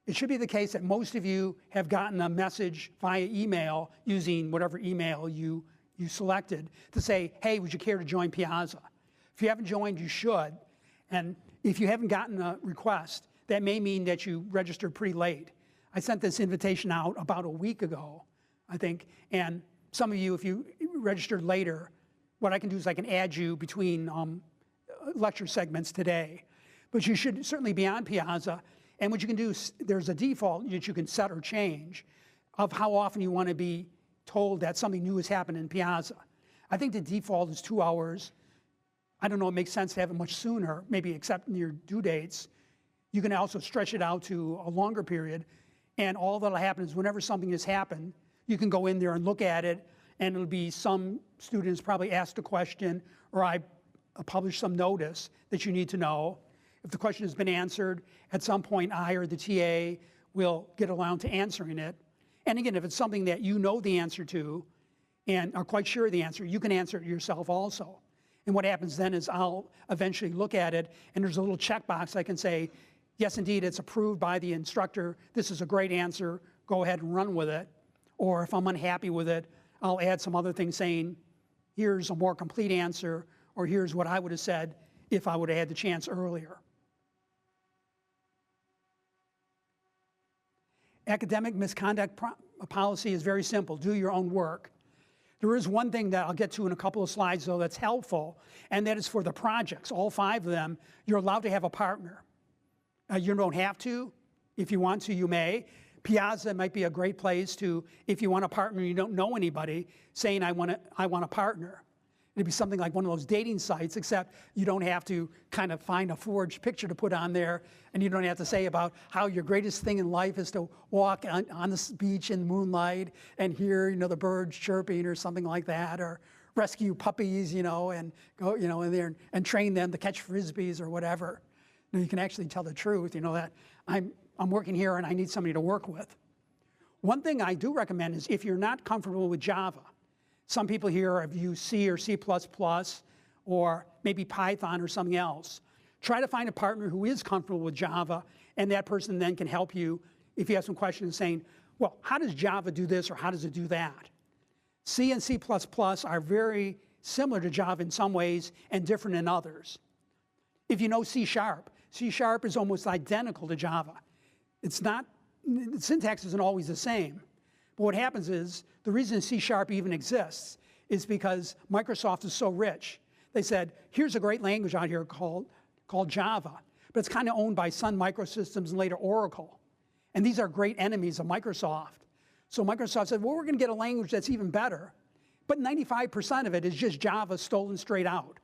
it should be the case that most of you have gotten a message via email using whatever email you selected to say, hey, would you care to join Piazza? If you haven't joined, you should. And if you haven't gotten a request, that may mean that you registered pretty late. I sent this invitation out about a week ago, I think, and some of you, if you registered later, what I can do is I can add you between lecture segments today. But you should certainly be on Piazza. And what you can do is there's a default that you can set or change of how often you want to be told that something new has happened in Piazza. I think the default is 2 hours. I don't know, it makes sense to have it much sooner, maybe except near due dates. You can also stretch it out to a longer period. And all that'll happen is whenever something has happened, you can go in there and look at it, and it'll be some students probably asked a question, or I publish some notice that you need to know. If the question has been answered, at some point I or the TA will get around to answering it. And again, if it's something that you know the answer to and are quite sure of the answer, you can answer it yourself also. And what happens then is I'll eventually look at it, and there's a little checkbox I can say, yes, indeed, it's approved by the instructor. This is a great answer. Go ahead and run with it. Or if I'm unhappy with it, I'll add some other thing saying, here's a more complete answer, or here's what I would have said if I would have had the chance earlier. Academic misconduct policy is very simple. Do your own work. There is one thing that I'll get to in a couple of slides, though, that's helpful, and that is for the projects, all 5 of them, you're allowed to have a partner. You don't have to. If you want to, you may. Piazza might be a great place to, if you want a partner and you don't know anybody, saying, I want a partner. It'd be something like one of those dating sites, except you don't have to kind of find a forged picture to put on there, and you don't have to say about how your greatest thing in life is to walk on the beach in moonlight and hear, the birds chirping or something like that, or rescue puppies, and go, in there and train them to catch frisbees or whatever. You can actually tell the truth, that I'm working here and I need somebody to work with. One thing I do recommend is if you're not comfortable with Java, some people here have used C or C++, or maybe Python or something else. Try to find a partner who is comfortable with Java, and that person then can help you if you have some questions saying, well, how does Java do this or how does it do that? C and C++ are very similar to Java in some ways and different in others. If you know C#, C# is almost identical to Java. It's not, the syntax isn't always the same. But what happens is, the reason C# even exists is because Microsoft is so rich. They said, here's a great language out here called Java, but it's kind of owned by Sun Microsystems and later Oracle. And these are great enemies of Microsoft. So Microsoft said, well, we're going to get a language that's even better. But 95% of it is just Java stolen straight out.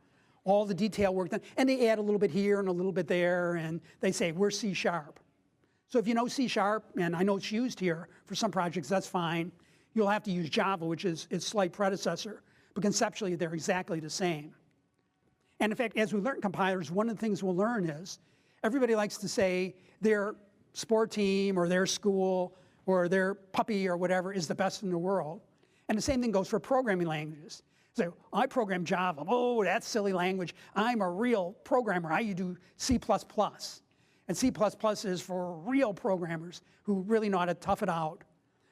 all the detail work done, and they add a little bit here and a little bit there, and they say, we're C#. So if you know C#, and I know it's used here for some projects, that's fine. You'll have to use Java, which is its slight predecessor, but conceptually they're exactly the same. And in fact, as we learn compilers, one of the things we'll learn is everybody likes to say their sport team or their school or their puppy or whatever is the best in the world. And the same thing goes for programming languages. So I program Java. Oh, that's silly language. I'm a real programmer. I do C++. And C++ is for real programmers who really know how to tough it out.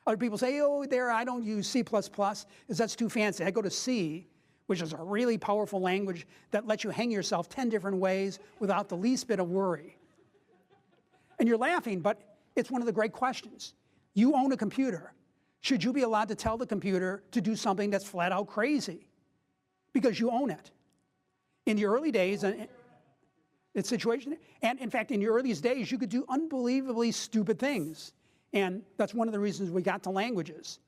Other people say, oh, I don't use C++, because that's too fancy. I go to C, which is a really powerful language that lets you hang yourself 10 different ways without the least bit of worry. And you're laughing, but it's one of the great questions. You own a computer. Should you be allowed to tell the computer to do something that's flat out crazy? Because you own it. In the early days, it's situation, and in fact, in your earliest days, you could do unbelievably stupid things. And that's one of the reasons we got to languages.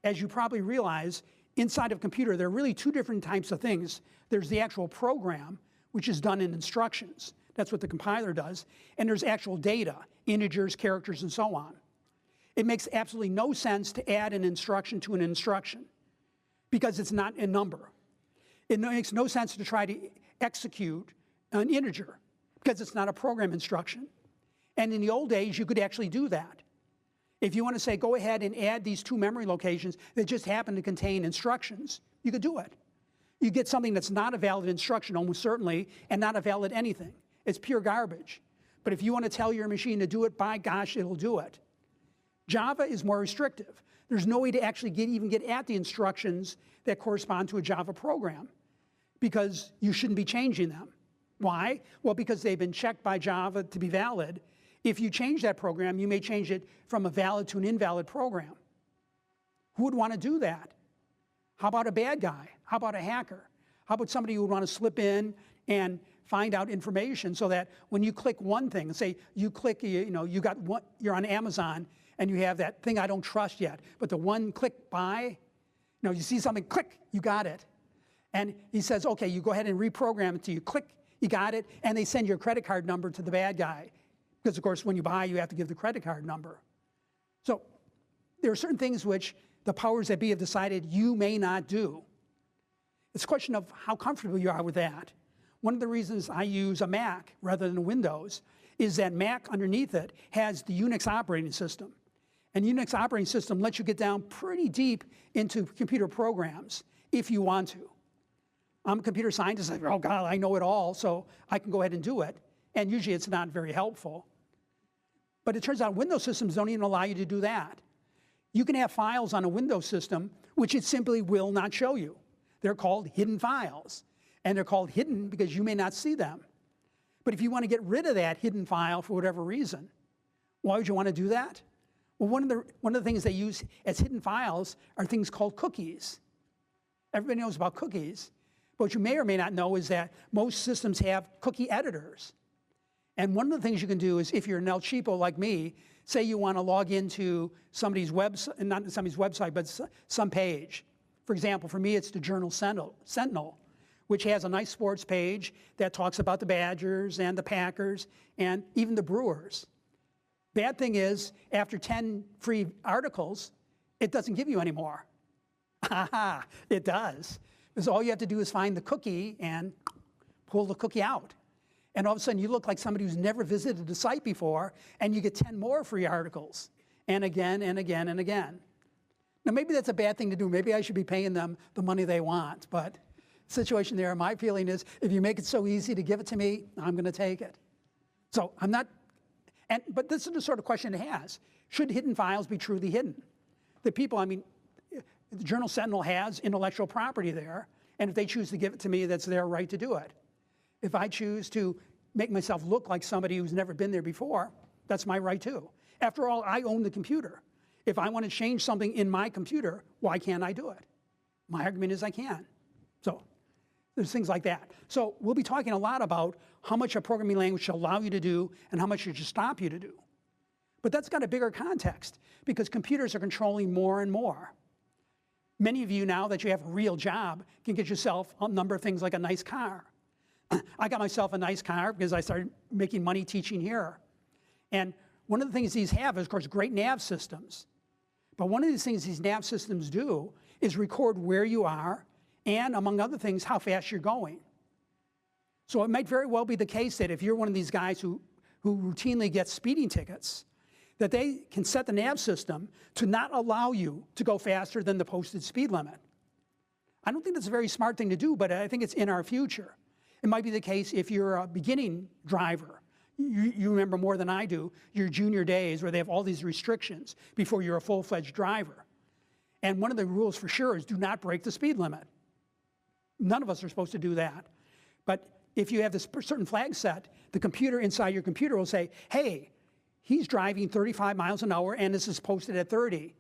As you probably realize, inside of a computer, there are really two different types of things. There's the actual program, which is done in instructions. That's what the compiler does. And there's actual data, integers, characters, and so on. It makes absolutely no sense to add an instruction to an instruction because it's not a number. It makes no sense to try to execute an integer because it's not a program instruction. And in the old days, you could actually do that. If you want to say, go ahead and add these two memory locations that just happen to contain instructions, you could do it. You get something that's not a valid instruction, almost certainly, and not a valid anything. It's pure garbage. But if you want to tell your machine to do it, by gosh, it'll do it. Java is more restrictive. There's no way to actually even get at the instructions that correspond to a Java program because you shouldn't be changing them. Why? Well, because they've been checked by Java to be valid. If you change that program, you may change it from a valid to an invalid program. Who would want to do that? How about a bad guy? How about a hacker? How about somebody who would want to slip in and find out information so that when you click one thing, say you click, you're on Amazon and you have that thing I don't trust yet, but the one click buy, you see something, click, you got it. And he says, okay, you go ahead and reprogram it to you, click, you got it, and they send your credit card number to the bad guy. Because, of course, when you buy, you have to give the credit card number. So there are certain things which the powers that be have decided you may not do. It's a question of how comfortable you are with that. One of the reasons I use a Mac rather than Windows is that Mac underneath it has the Unix operating system. And the Unix operating system lets you get down pretty deep into computer programs if you want to. I'm a computer scientist. Oh, God, I know it all, so I can go ahead and do it. And usually it's not very helpful. But it turns out Windows systems don't even allow you to do that. You can have files on a Windows system which it simply will not show you. They're called hidden files. And they're called hidden because you may not see them. But if you want to get rid of that hidden file for whatever reason, why would you want to do that? Well, one of the things they use as hidden files are things called cookies. Everybody knows about cookies. But what you may or may not know is that most systems have cookie editors. And one of the things you can do is, if you're an El Cheapo like me, say you want to log into somebody's website, not somebody's website, but some page. For example, for me, it's the Journal Sentinel, which has a nice sports page that talks about the Badgers and the Packers and even the Brewers. Bad thing is, after 10 free articles, it doesn't give you any more. Haha, it does. Because all you have to do is find the cookie and pull the cookie out. And all of a sudden, you look like somebody who's never visited the site before, and you get 10 more free articles, and again, and again, and again. Now, maybe that's a bad thing to do. Maybe I should be paying them the money they want. But the situation there, my feeling is, if you make it so easy to give it to me, I'm going to take it. So I'm not, but this is the sort of question it has. Should hidden files be truly hidden? The people, the Journal Sentinel has intellectual property there, and if they choose to give it to me, that's their right to do it. If I choose to make myself look like somebody who's never been there before, that's my right too. After all, I own the computer. If I want to change something in my computer, why can't I do it? My argument is I can. So there's things like that. So we'll be talking a lot about how much a programming language should allow you to do and how much it should stop you to do. But that's got a bigger context because computers are controlling more and more. Many of you, now that you have a real job, can get yourself a number of things like a nice car. I got myself a nice car because I started making money teaching here. And one of the things these have is, of course, great nav systems. But one of these things these nav systems do is record where you are and, among other things, how fast you're going. So it might very well be the case that if you're one of these guys who routinely gets speeding tickets, that they can set the nav system to not allow you to go faster than the posted speed limit. I don't think that's a very smart thing to do, but I think it's in our future. It might be the case if you're a beginning driver. You remember more than I do your junior days where they have all these restrictions before you're a full-fledged driver. And one of the rules for sure is do not break the speed limit. None of us are supposed to do that. But if you have this certain flag set, the computer inside your computer will say, hey, he's driving 35 miles an hour and this is posted at 30.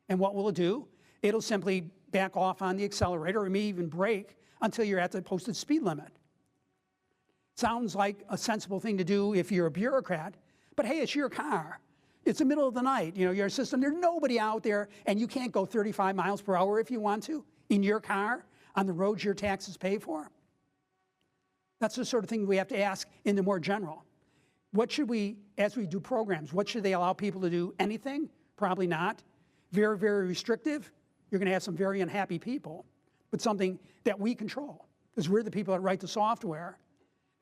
And what will it do? It'll simply back off on the accelerator or maybe even brake until you're at the posted speed limit. Sounds like a sensible thing to do if you're a bureaucrat, but hey, it's your car. It's the middle of the night, your system, there's nobody out there and you can't go 35 miles per hour if you want to in your car on the roads your taxes pay for. That's the sort of thing we have to ask in the more general. What should we, as we do programs, what should they allow people to do? Anything? Probably not. Very, very restrictive. You're going to have some very unhappy people, but something that we control because we're the people that write the software.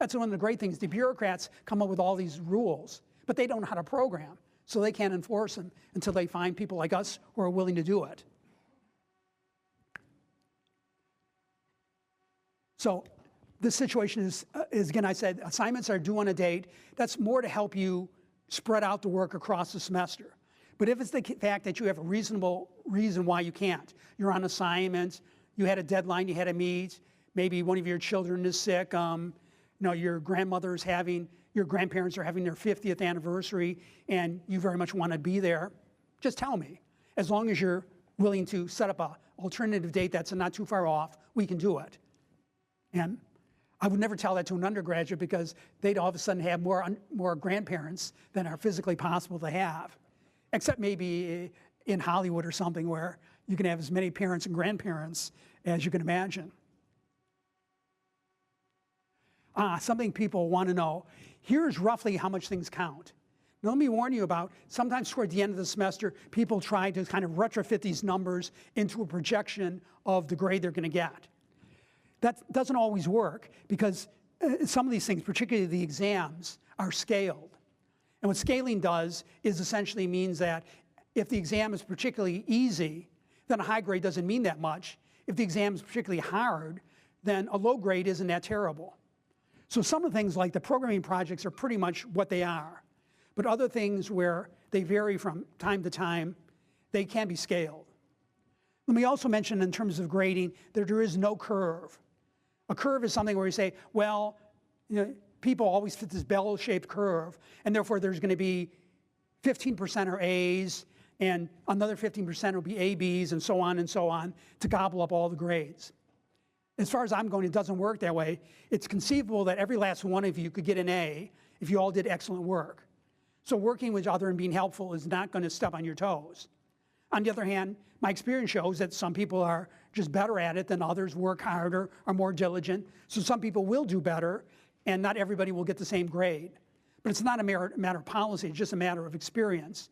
That's one of the great things. The bureaucrats come up with all these rules, but they don't know how to program, so they can't enforce them until they find people like us who are willing to do it. So this situation is again, I said, assignments are due on a date. That's more to help you spread out the work across the semester. But if it's the fact that you have a reasonable reason why you can't, you're on assignment, you had a deadline you had to meet, maybe one of your children is sick, your grandmother's having, your grandparents are having their 50th anniversary and you very much want to be there, just tell me. As long as you're willing to set up an alternative date that's not too far off, we can do it. And I would never tell that to an undergraduate because they'd all of a sudden have more grandparents than are physically possible to have, except maybe in Hollywood or something where you can have as many parents and grandparents as you can imagine. Something people want to know. Here's roughly how much things count. Now, let me warn you about, sometimes toward the end of the semester, people try to kind of retrofit these numbers into a projection of the grade they're going to get. That doesn't always work because some of these things, particularly the exams, are scaled. And what scaling does is essentially means that if the exam is particularly easy, then a high grade doesn't mean that much. If the exam is particularly hard, then a low grade isn't that terrible. So some of the things like the programming projects are pretty much what they are. But other things where they vary from time to time, they can be scaled. Let me also mention in terms of grading that there is no curve. A curve is something where you say, well, people always fit this bell-shaped curve, and therefore there's going to be 15% are A's, and another 15% will be A, B's, and so on to gobble up all the grades. As far as I'm going, it doesn't work that way. It's conceivable that every last one of you could get an A if you all did excellent work. So working with each other and being helpful is not going to step on your toes. On the other hand, my experience shows that some people are just better at it than others, work harder, are more diligent. So some people will do better, and not everybody will get the same grade. But it's not a matter of policy, it's just a matter of experience.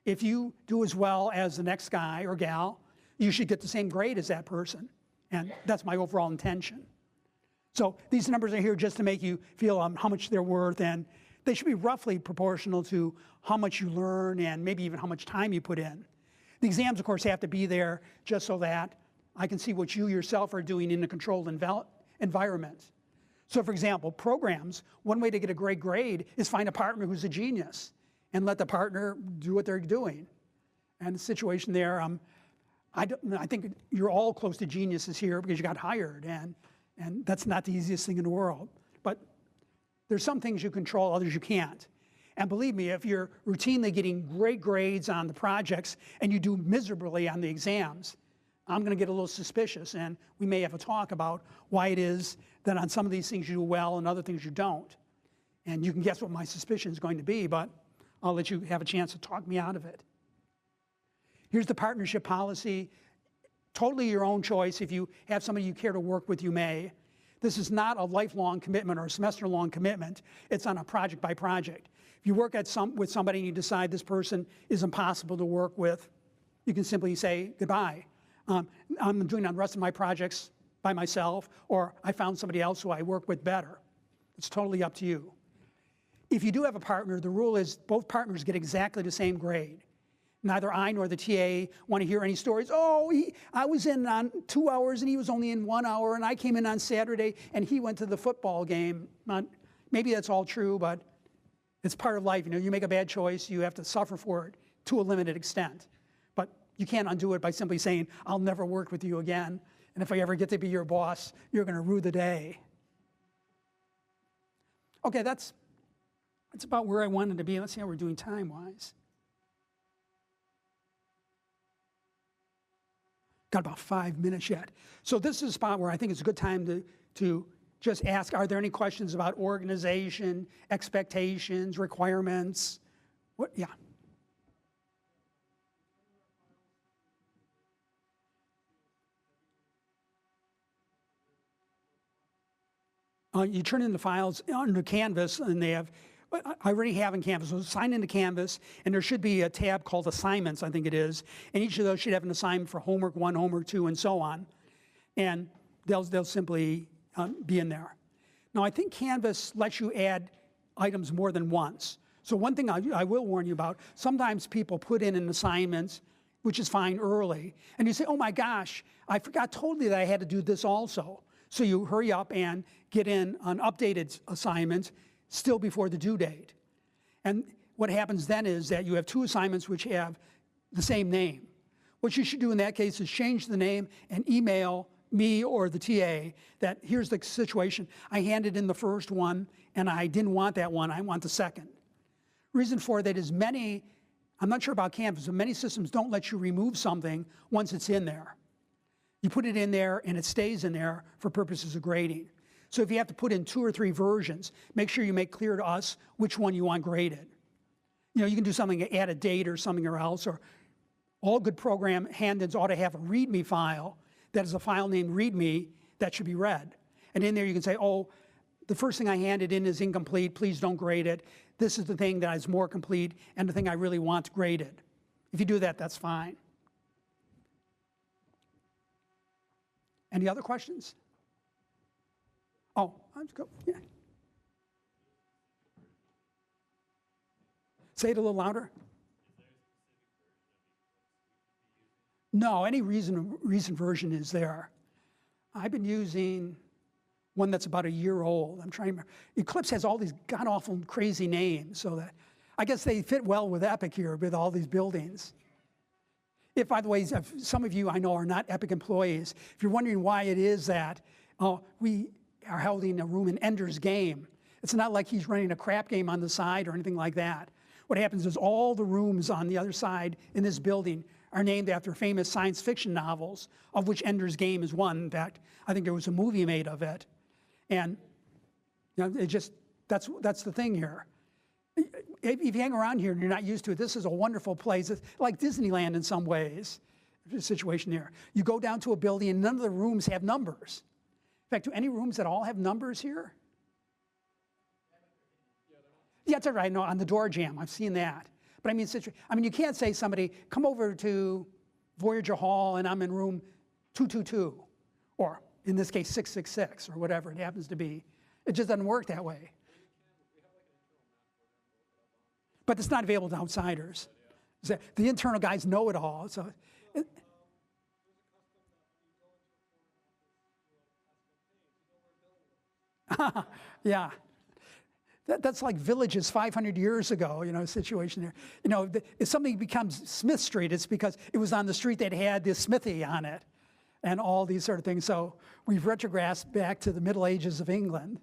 If you do as well as the next guy or gal, you should get the same grade as that person. And that's my overall intention. So these numbers are here just to make you feel how much they're worth, and they should be roughly proportional to how much you learn and maybe even how much time you put in. The exams, of course, have to be there just so that I can see what you yourself are doing in a controlled environment. So for example, programs, one way to get a great grade is find a partner who's a genius and let the partner do what they're doing. And the situation there, I think you're all close to geniuses here because you got hired, and that's not the easiest thing in the world. But there's some things you control, others you can't. And believe me, if you're routinely getting great grades on the projects and you do miserably on the exams, I'm going to get a little suspicious, and we may have a talk about why it is that on some of these things you do well and other things you don't. And you can guess what my suspicion is going to be, but I'll let you have a chance to talk me out of it. Here's the partnership policy. Totally your own choice. If you have somebody you care to work with, you may. This is not a lifelong commitment or a semester-long commitment. It's on a project by project. If you work with somebody and you decide this person is impossible to work with, you can simply say goodbye. I'm doing the rest of my projects by myself, or I found somebody else who I work with better. It's totally up to you. If you do have a partner, the rule is both partners get exactly the same grade. Neither I nor the TA want to hear any stories. Oh, I was in on 2 hours and he was only in 1 hour, and I came in on Saturday and he went to the football game. Maybe that's all true, but it's part of life. You know, you make a bad choice, you have to suffer for it to a limited extent. But you can't undo it by simply saying, I'll never work with you again, and if I ever get to be your boss, you're going to rue the day. Okay, that's about where I wanted to be. Let's see how we're doing time-wise. Got about 5 minutes yet. So this is a spot where I think it's a good time to just ask, are there any questions about organization, expectations, requirements? What? Yeah. You turn in the files under Canvas, and they have, I already have in Canvas, so sign into Canvas, and there should be a tab called Assignments, I think it is, and each of those should have an assignment for homework 1, homework 2, and so on, and they'll simply be in there. Now, I think Canvas lets you add items more than once. So one thing I will warn you about, sometimes people put in an assignment, which is fine early, and you say, oh my gosh, I forgot totally that I had to do this also. So you hurry up and get in an updated assignment still before the due date. And what happens then is that you have 2 assignments which have the same name. What you should do in that case is change the name and email me or the TA that here's the situation. I handed in the first one and I didn't want that one, I want the second. Reason for that is I'm not sure about Canvas, but many systems don't let you remove something once it's in there. You put it in there and it stays in there for purposes of grading. So if you have to put in 2 or 3 versions, make sure you make clear to us which one you want graded. You know, you can do something, add a date or something or else, or all good program hand-ins ought to have a README file that is a file named README that should be read. And in there you can say, oh, the first thing I handed in is incomplete, please don't grade it. This is the thing that is more complete and the thing I really want graded. If you do that, that's fine. Any other questions? Oh, let's go. Yeah. Say it a little louder. No, any recent version is there. I've been using one that's about a year old. I'm trying to remember. Eclipse has all these god-awful crazy names, so that I guess they fit well with Epic here with all these buildings. If, by the way, some of you I know are not Epic employees, if you're wondering why it is that we are holding a room in Ender's Game, it's not like he's running a crap game on the side or anything like that. What happens is all the rooms on the other side in this building are named after famous science fiction novels, of which Ender's Game is one. In fact, I think there was a movie made of it. And you know, that's the thing here. If you hang around here and you're not used to it, this is a wonderful place. It's like Disneyland in some ways, the situation here. You go down to a building and none of the rooms have numbers. In fact, do any rooms at all have numbers here? Yeah, that's right. No, on the door jamb, I've seen that. But I mean, you can't say somebody, come over to Voyager Hall and I'm in room 222, or in this case, 666, or whatever it happens to be. It just doesn't work that way. But it's not available to outsiders. The internal guys know it all. So, yeah. That's like Villages 500 years ago, you know, situation there. You know, if something becomes Smith Street, it's because it was on the street that had the smithy on it and all these sort of things. So we've retrogressed back to the Middle Ages of England.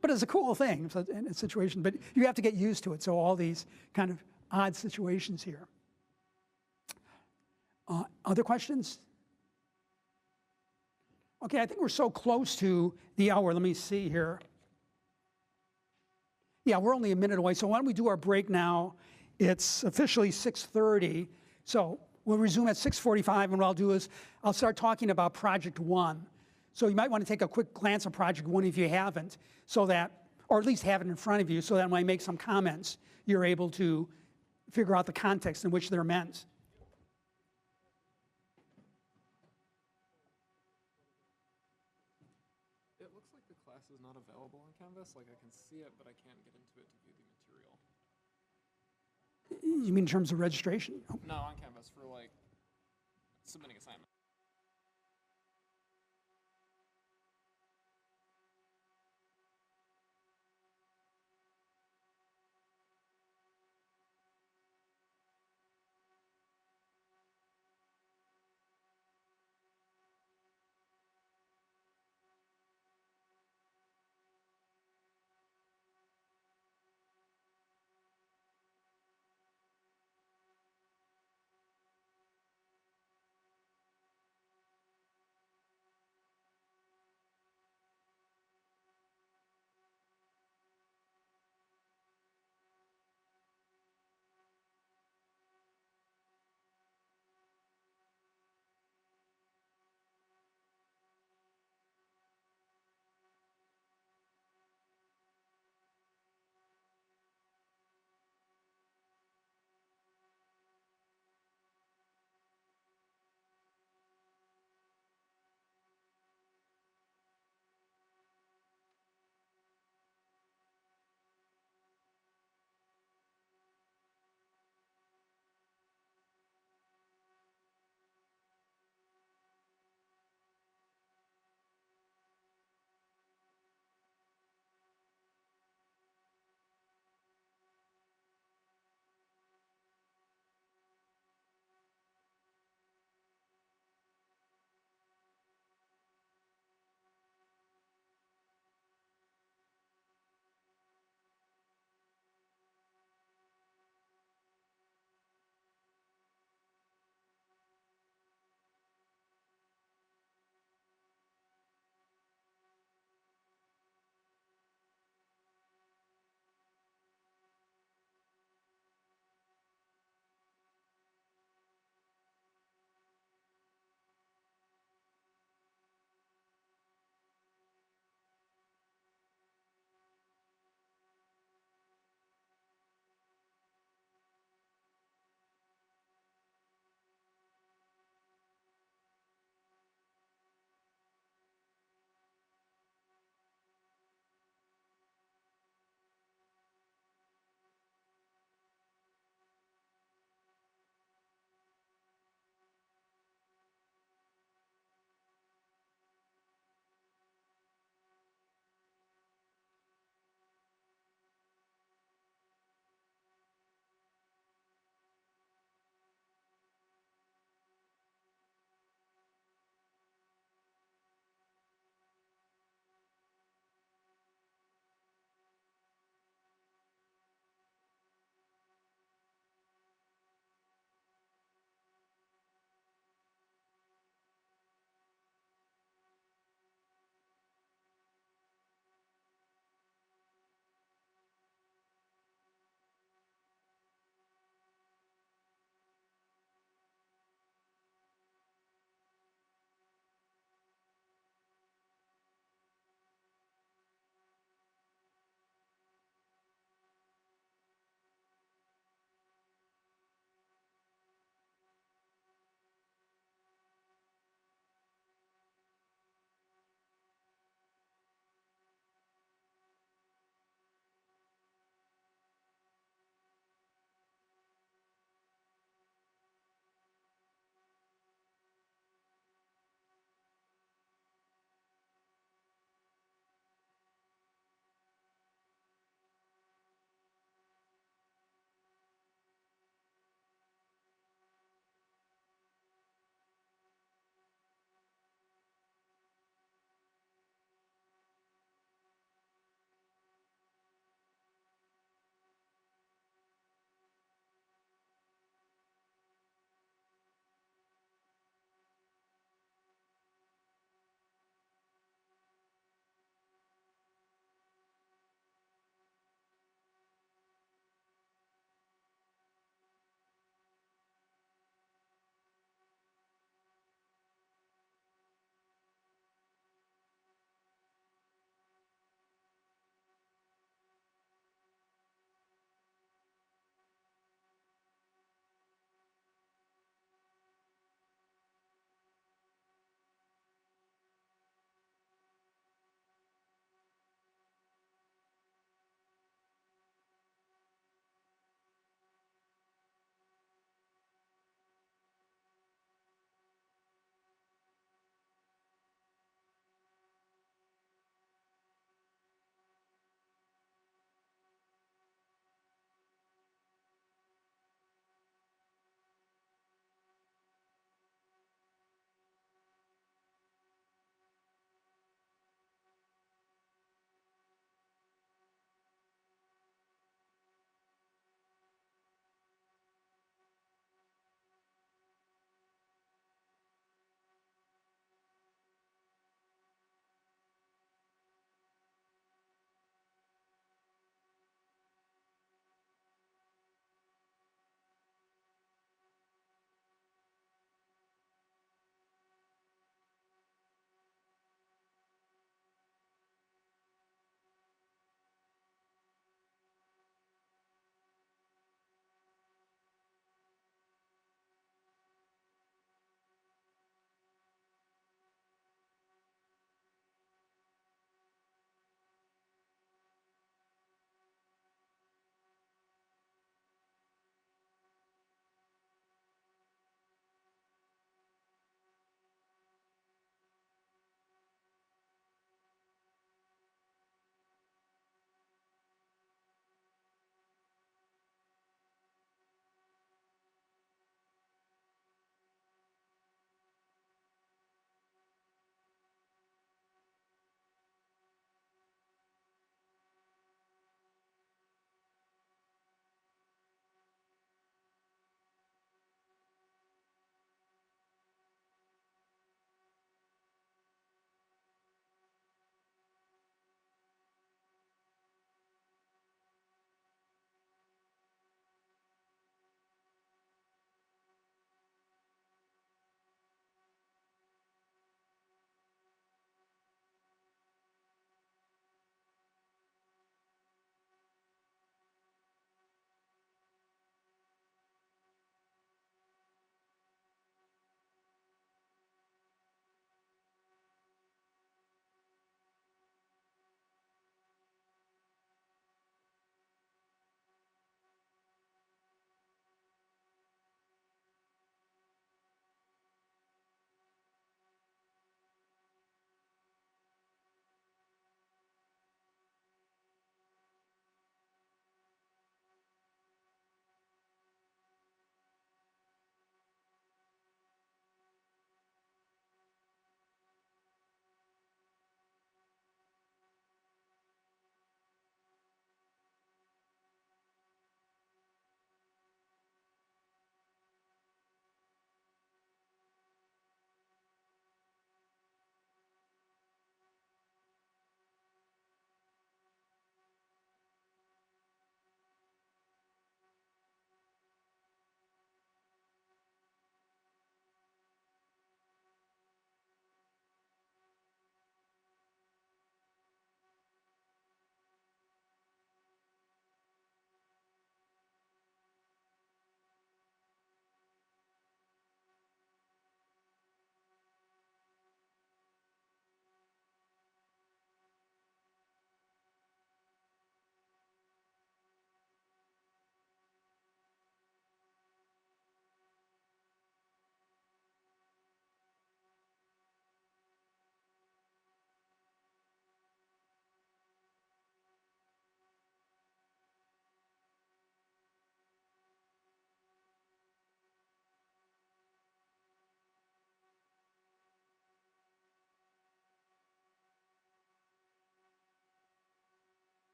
But it's a cool thing, in a situation, but you have to get used to it. So all these kind of odd situations here. Other questions? Okay, I think we're so close to the hour. Let me see here. Yeah, we're only a minute away, so why don't we do our break now? It's officially 6:30, so we'll resume at 6:45, and what I'll do is I'll start talking about Project 1. So you might want to take a quick glance at project one if you haven't, so that, or at least have it in front of you, so that when I make some comments, you're able to figure out the context in which they're meant. It looks like the class is not available on Canvas. Like I can see it, but I can't get into it to view the material. You mean in terms of registration? No, on Canvas for like submitting assignments.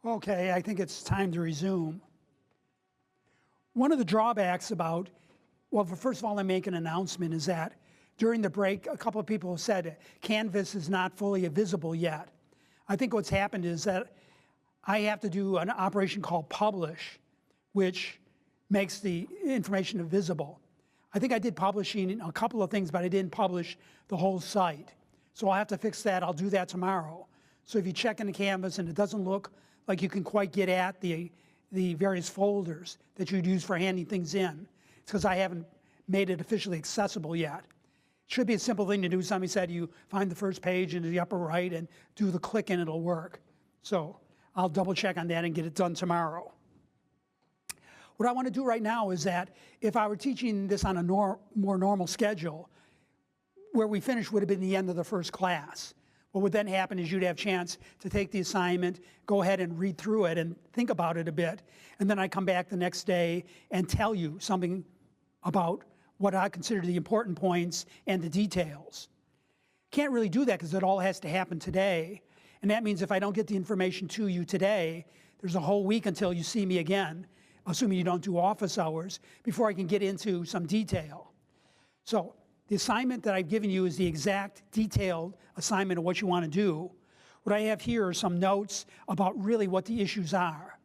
Okay, I think it's time to resume. One of the drawbacks about, well, first of all, I make an announcement is that during the break, a couple of people have said Canvas is not fully visible yet. I think what's happened is that I have to do an operation called publish, which makes the information visible. I think I did publishing in a couple of things, but I didn't publish the whole site. So I'll have to fix that. I'll do that tomorrow. So if you check into Canvas and it doesn't look like you can quite get at the various folders that you'd use for handing things in, it's because I haven't made it officially accessible yet. It should be a simple thing to do. Somebody said you find the first page in the upper right and do the click and it'll work. So I'll double check on that and get it done tomorrow. What I want to do right now is that if I were teaching this on a more normal schedule, where we finished would have been the end of the first class. What would then happen is you'd have a chance to take the assignment, go ahead and read through it and think about it a bit, and then I come back the next day and tell you something about what I consider the important points and the details. Can't really do that because it all has to happen today. And that means if I don't get the information to you today, there's a whole week until you see me again, assuming you don't do office hours, before I can get into some detail. So the assignment that I've given you is the exact detailed assignment of what you want to do. What I have here are some notes about really what the issues are.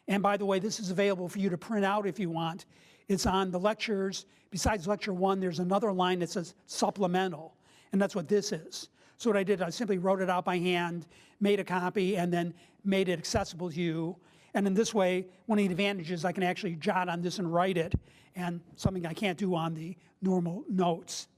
And by the way, this is available for you to print out if you want. It's on the lectures. Besides lecture 1, there's another line that says supplemental, and that's what this is. So what I did, I simply wrote it out by hand, made a copy, and then made it accessible to you. And in this way, one of the advantages, I can actually jot on this and write it, and something I can't do on the normal notes.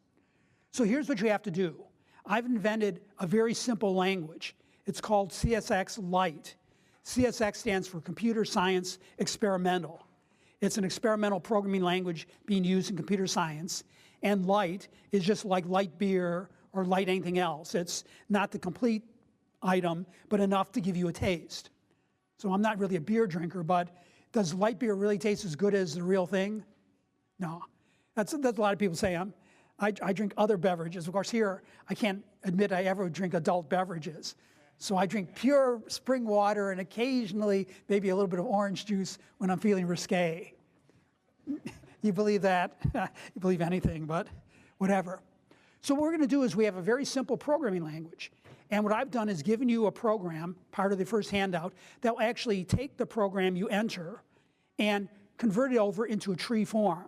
So here's what you have to do. I've invented a very simple language. It's called CSX Lite. CSX stands for Computer Science Experimental. It's an experimental programming language being used in computer science. And light is just like light beer or light anything else. It's not the complete item, but enough to give you a taste. So I'm not really a beer drinker, but does light beer really taste as good as the real thing? No. That's a lot of people say. I drink other beverages. Of course, here, I can't admit I ever drink adult beverages. So I drink pure spring water and occasionally maybe a little bit of orange juice when I'm feeling risque. You believe that? You believe anything, but whatever. So what we're going to do is we have a very simple programming language. And what I've done is given you a program, part of the first handout, that will actually take the program you enter and convert it over into a tree form.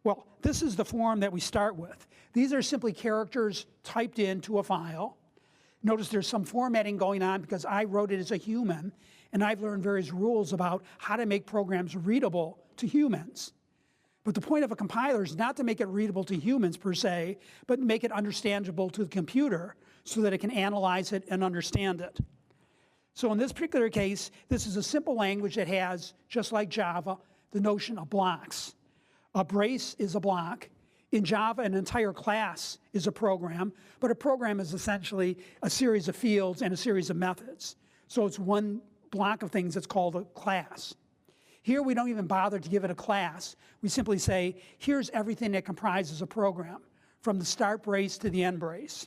Well, this is the form that we start with. These are simply characters typed into a file. Notice there's some formatting going on because I wrote it as a human, and I've learned various rules about how to make programs readable to humans. But the point of a compiler is not to make it readable to humans per se, but make it understandable to the computer so that it can analyze it and understand it. So in this particular case, this is a simple language that has, just like Java, the notion of blocks. A brace is a block. In Java, an entire class is a program, but a program is essentially a series of fields and a series of methods. So it's one block of things that's called a class. Here we don't even bother to give it a class. We simply say, here's everything that comprises a program, from the start brace to the end brace.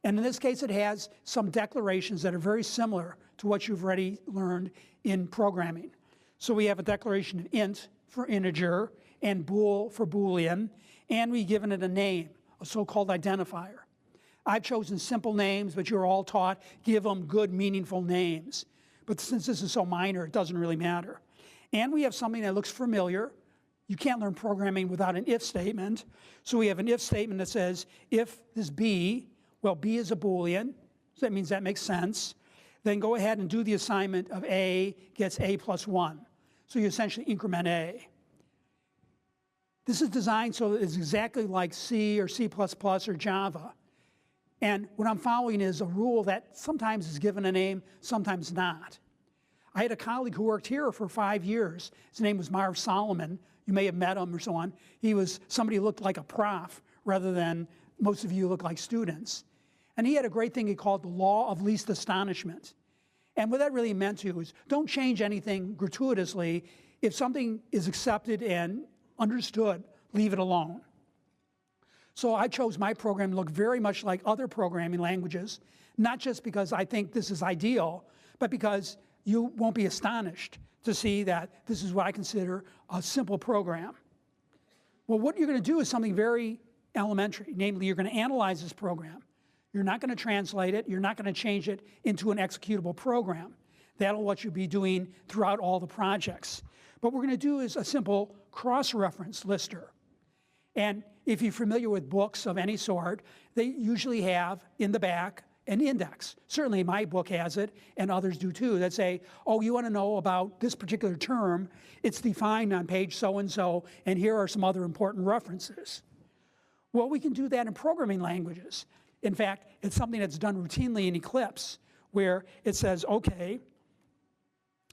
And in this case, it has some declarations that are very similar to what you've already learned in programming. So we have a declaration of int for integer and bool for boolean, and we've given it a name, a so-called identifier. I've chosen simple names, but you're all taught give them good, meaningful names. But since this is so minor, it doesn't really matter. And we have something that looks familiar. You can't learn programming without an if statement. So we have an if statement that says, if this B, well, B is a Boolean, so that means that makes sense. Then go ahead and do the assignment of A gets A plus 1. So you essentially increment A. This is designed so that it's exactly like C or C++ or Java. And what I'm following is a rule that sometimes is given a name, sometimes not. I had a colleague who worked here for 5 years. His name was Marv Solomon. You may have met him or so on. He was somebody who looked like a prof rather than most of you look like students. And he had a great thing he called the law of least astonishment. And what that really meant to you is don't change anything gratuitously. If something is accepted and understood, leave it alone. So I chose my program to look very much like other programming languages, not just because I think this is ideal, but because you won't be astonished to see that this is what I consider a simple program. Well, what you're going to do is something very elementary. Namely, you're going to analyze this program. You're not going to translate it. You're not going to change it into an executable program. That'll what you'll be doing throughout all the projects. What we're going to do is a simple cross-reference lister. And if you're familiar with books of any sort, they usually have in the back an index. Certainly my book has it, and others do too, that say, oh, you want to know about this particular term, it's defined on page so-and-so, and here are some other important references. Well, we can do that in programming languages. In fact, it's something that's done routinely in Eclipse, where it says, okay,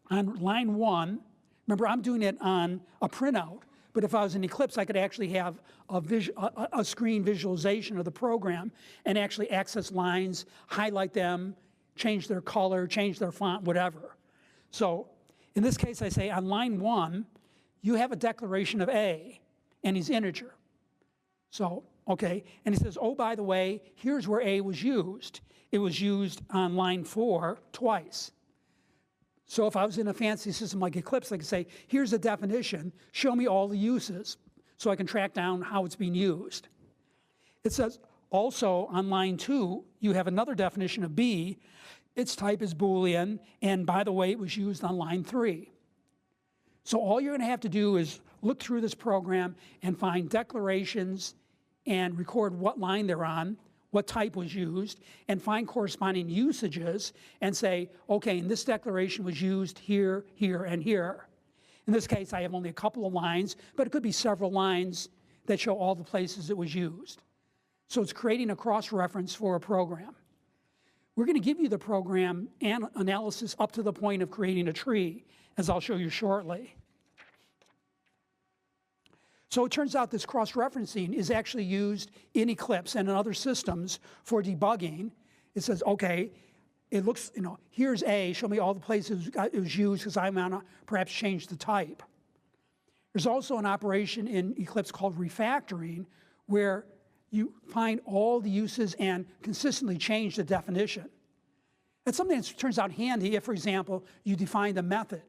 on line 1, remember I'm doing it on a printout, but if I was in Eclipse, I could actually have a screen visualization of the program and actually access lines, highlight them, change their color, change their font, whatever. So in this case, I say on line 1, you have a declaration of A, and he's integer. So, okay, and he says, oh, by the way, here's where A was used. It was used on line 4 twice. So if I was in a fancy system like Eclipse, I could say, here's a definition, show me all the uses, so I can track down how it's being used. It says, also on line 2, you have another definition of B. Its type is Boolean, and by the way, it was used on line 3. So all you're going to have to do is look through this program and find declarations and record what line they're on, what type was used, and find corresponding usages and say, okay, and this declaration was used here, here, and here. In this case, I have only a couple of lines, but it could be several lines that show all the places it was used. So it's creating a cross-reference for a program. We're going to give you the program and analysis up to the point of creating a tree, as I'll show you shortly. So it turns out this cross-referencing is actually used in Eclipse and in other systems for debugging. It says, okay, it looks, here's A, show me all the places it was used because I want to perhaps change the type. There's also an operation in Eclipse called refactoring where you find all the uses and consistently change the definition. That's something that turns out handy if, for example, you define the method.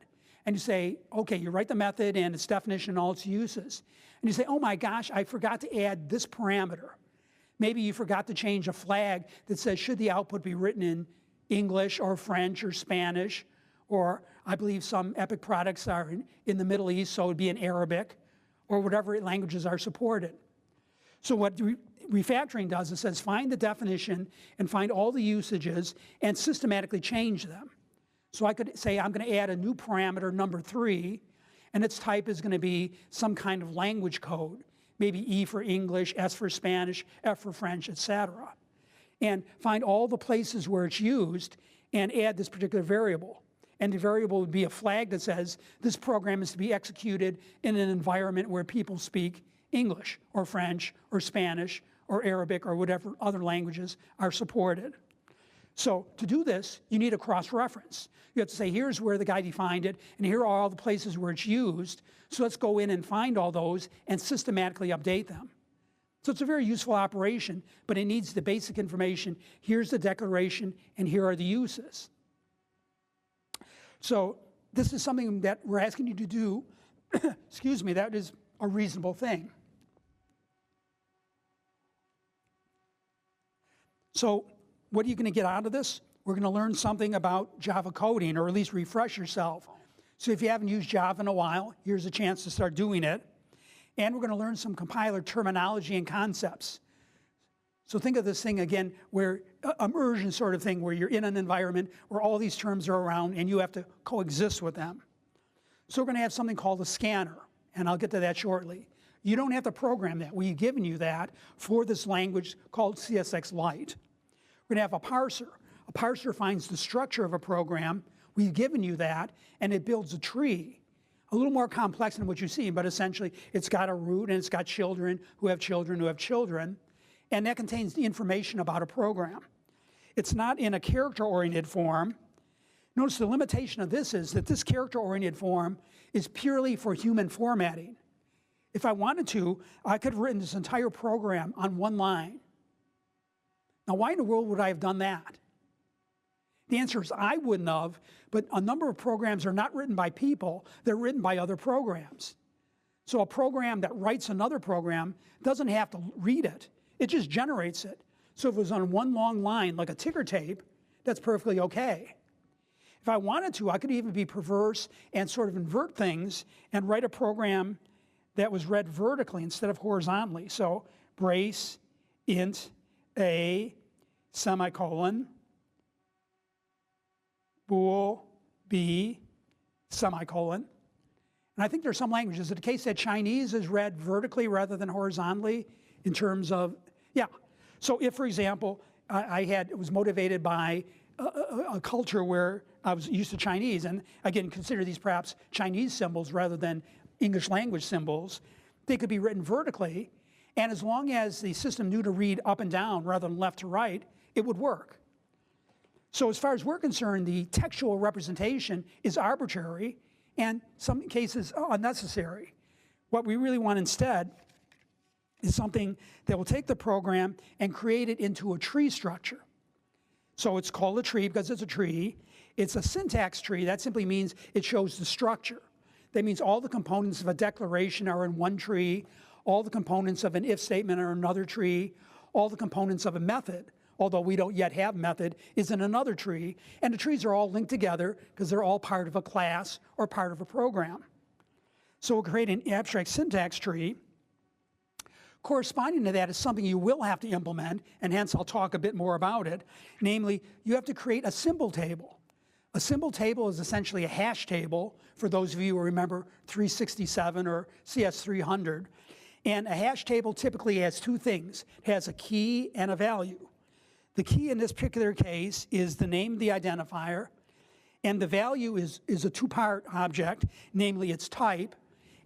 And you say, okay, you write the method and its definition and all its uses. And you say, oh my gosh, I forgot to add this parameter. Maybe you forgot to change a flag that says, should the output be written in English or French or Spanish, or I believe some EPIC products are in the Middle East, so it would be in Arabic, or whatever languages are supported. So what refactoring does is says, find the definition and find all the usages and systematically change them. So I could say I'm going to add a new parameter, number 3, and its type is going to be some kind of language code, maybe E for English, S for Spanish, F for French, etc. And find all the places where it's used and add this particular variable. And the variable would be a flag that says this program is to be executed in an environment where people speak English or French or Spanish or Arabic or whatever other languages are supported. So to do this, you need a cross-reference. You have to say, here's where the guy defined it, and here are all the places where it's used. So let's go in and find all those and systematically update them. So it's a very useful operation, but it needs the basic information. Here's the declaration, and here are the uses. So this is something that we're asking you to do, excuse me, that is a reasonable thing. So what are you going to get out of this? We're going to learn something about Java coding, or at least refresh yourself. So if you haven't used Java in a while, here's a chance to start doing it. And we're going to learn some compiler terminology and concepts. So think of this thing again, where immersion sort of thing, where you're in an environment where all these terms are around and you have to coexist with them. So we're going to have something called a scanner, and I'll get to that shortly. You don't have to program that. We've given you that for this language called CSX Lite. We're going to have a parser. A parser finds the structure of a program. We've given you that, and it builds a tree. A little more complex than what you see, but essentially it's got a root and it's got children who have children who have children, and that contains the information about a program. It's not in a character-oriented form. Notice the limitation of this is that this character-oriented form is purely for human formatting. If I wanted to, I could have written this entire program on one line. Now, why in the world would I have done that? The answer is I wouldn't have, but a number of programs are not written by people, they're written by other programs. So a program that writes another program doesn't have to read it, it just generates it. So if it was on one long line, like a ticker tape, that's perfectly okay. If I wanted to, I could even be perverse and sort of invert things and write a program that was read vertically instead of horizontally. So brace, int, a, semicolon, bool, b, semicolon. And I think there's some languages. In the case that Chinese is read vertically rather than horizontally in terms of, yeah. So if, for example, I was motivated by a culture where I was used to Chinese, and again, consider these perhaps Chinese symbols rather than English language symbols, they could be written vertically, and as long as the system knew to read up and down rather than left to right, it would work. So as far as we're concerned, the textual representation is arbitrary and some cases unnecessary. What we really want instead is something that will take the program and create it into a tree structure. So it's called a tree because it's a tree. It's a syntax tree. That simply means it shows the structure. That means all the components of a declaration are in one tree, all the components of an if statement are in another tree, all the components of a method, although we don't yet have method, is in another tree, and the trees are all linked together because they're all part of a class or part of a program. So we'll create an abstract syntax tree. Corresponding to that is something you will have to implement, and hence I'll talk a bit more about it. Namely, you have to create a symbol table. A symbol table is essentially a hash table, for those of you who remember 367 or CS300. And a hash table typically has two things. It has a key and a value. The key in this particular case is the name of the identifier, and the value is a two-part object, namely its type,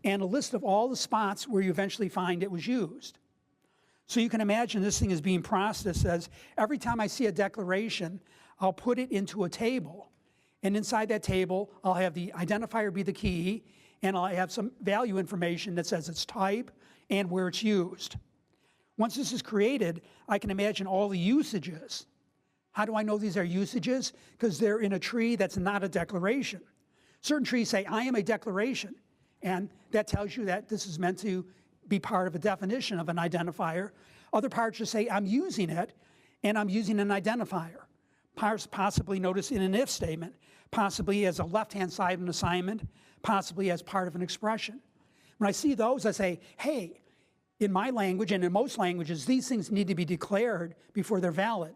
and a list of all the spots where you eventually find it was used. So you can imagine this thing is being processed as every time I see a declaration, I'll put it into a table. And inside that table, I'll have the identifier be the key, and I'll have some value information that says its type and where it's used. Once this is created, I can imagine all the usages. How do I know these are usages? Because they're in a tree that's not a declaration. Certain trees say, I am a declaration. And that tells you that this is meant to be part of a definition of an identifier. Other parts just say, I'm using it, and I'm using an identifier. Possibly, notice, in an if statement, possibly as a left-hand side of an assignment, possibly as part of an expression. When I see those, I say, hey, in my language and in most languages, these things need to be declared before they're valid.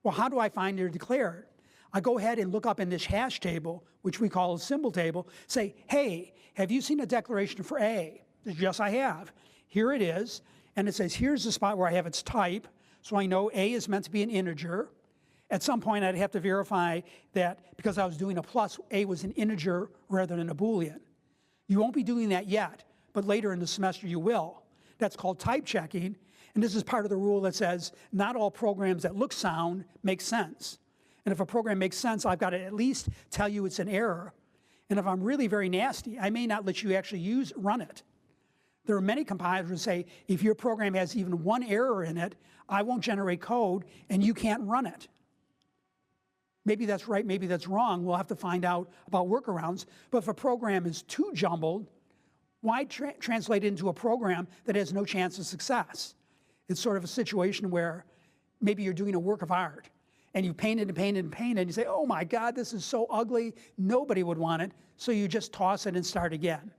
Well, how do I find they're declared? I go ahead and look up in this hash table, which we call a symbol table, say, hey, have you seen a declaration for A? Yes, I have. Here it is, and it says, here's the spot where I have its type, so I know A is meant to be an integer. At some point, I'd have to verify that because I was doing a plus, A was an integer rather than a Boolean. You won't be doing that yet, but later in the semester you will. That's called type checking, and this is part of the rule that says not all programs that look sound make sense. And if a program makes sense, I've got to at least tell you it's an error. And if I'm really very nasty, I may not let you actually run it. There are many compilers who say, if your program has even one error in it, I won't generate code and you can't run it. Maybe that's right, maybe that's wrong. We'll have to find out about workarounds. But if a program is too jumbled, why translate it into a program that has no chance of success? It's sort of a situation where maybe you're doing a work of art and you paint it and paint it and paint it, and you say, oh my God, this is so ugly, nobody would want it, so you just toss it and start again.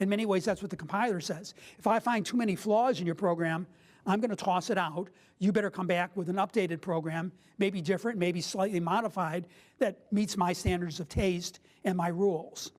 In many ways, that's what the compiler says. If I find too many flaws in your program, I'm going to toss it out. You better come back with an updated program, maybe different, maybe slightly modified, that meets my standards of taste and my rules.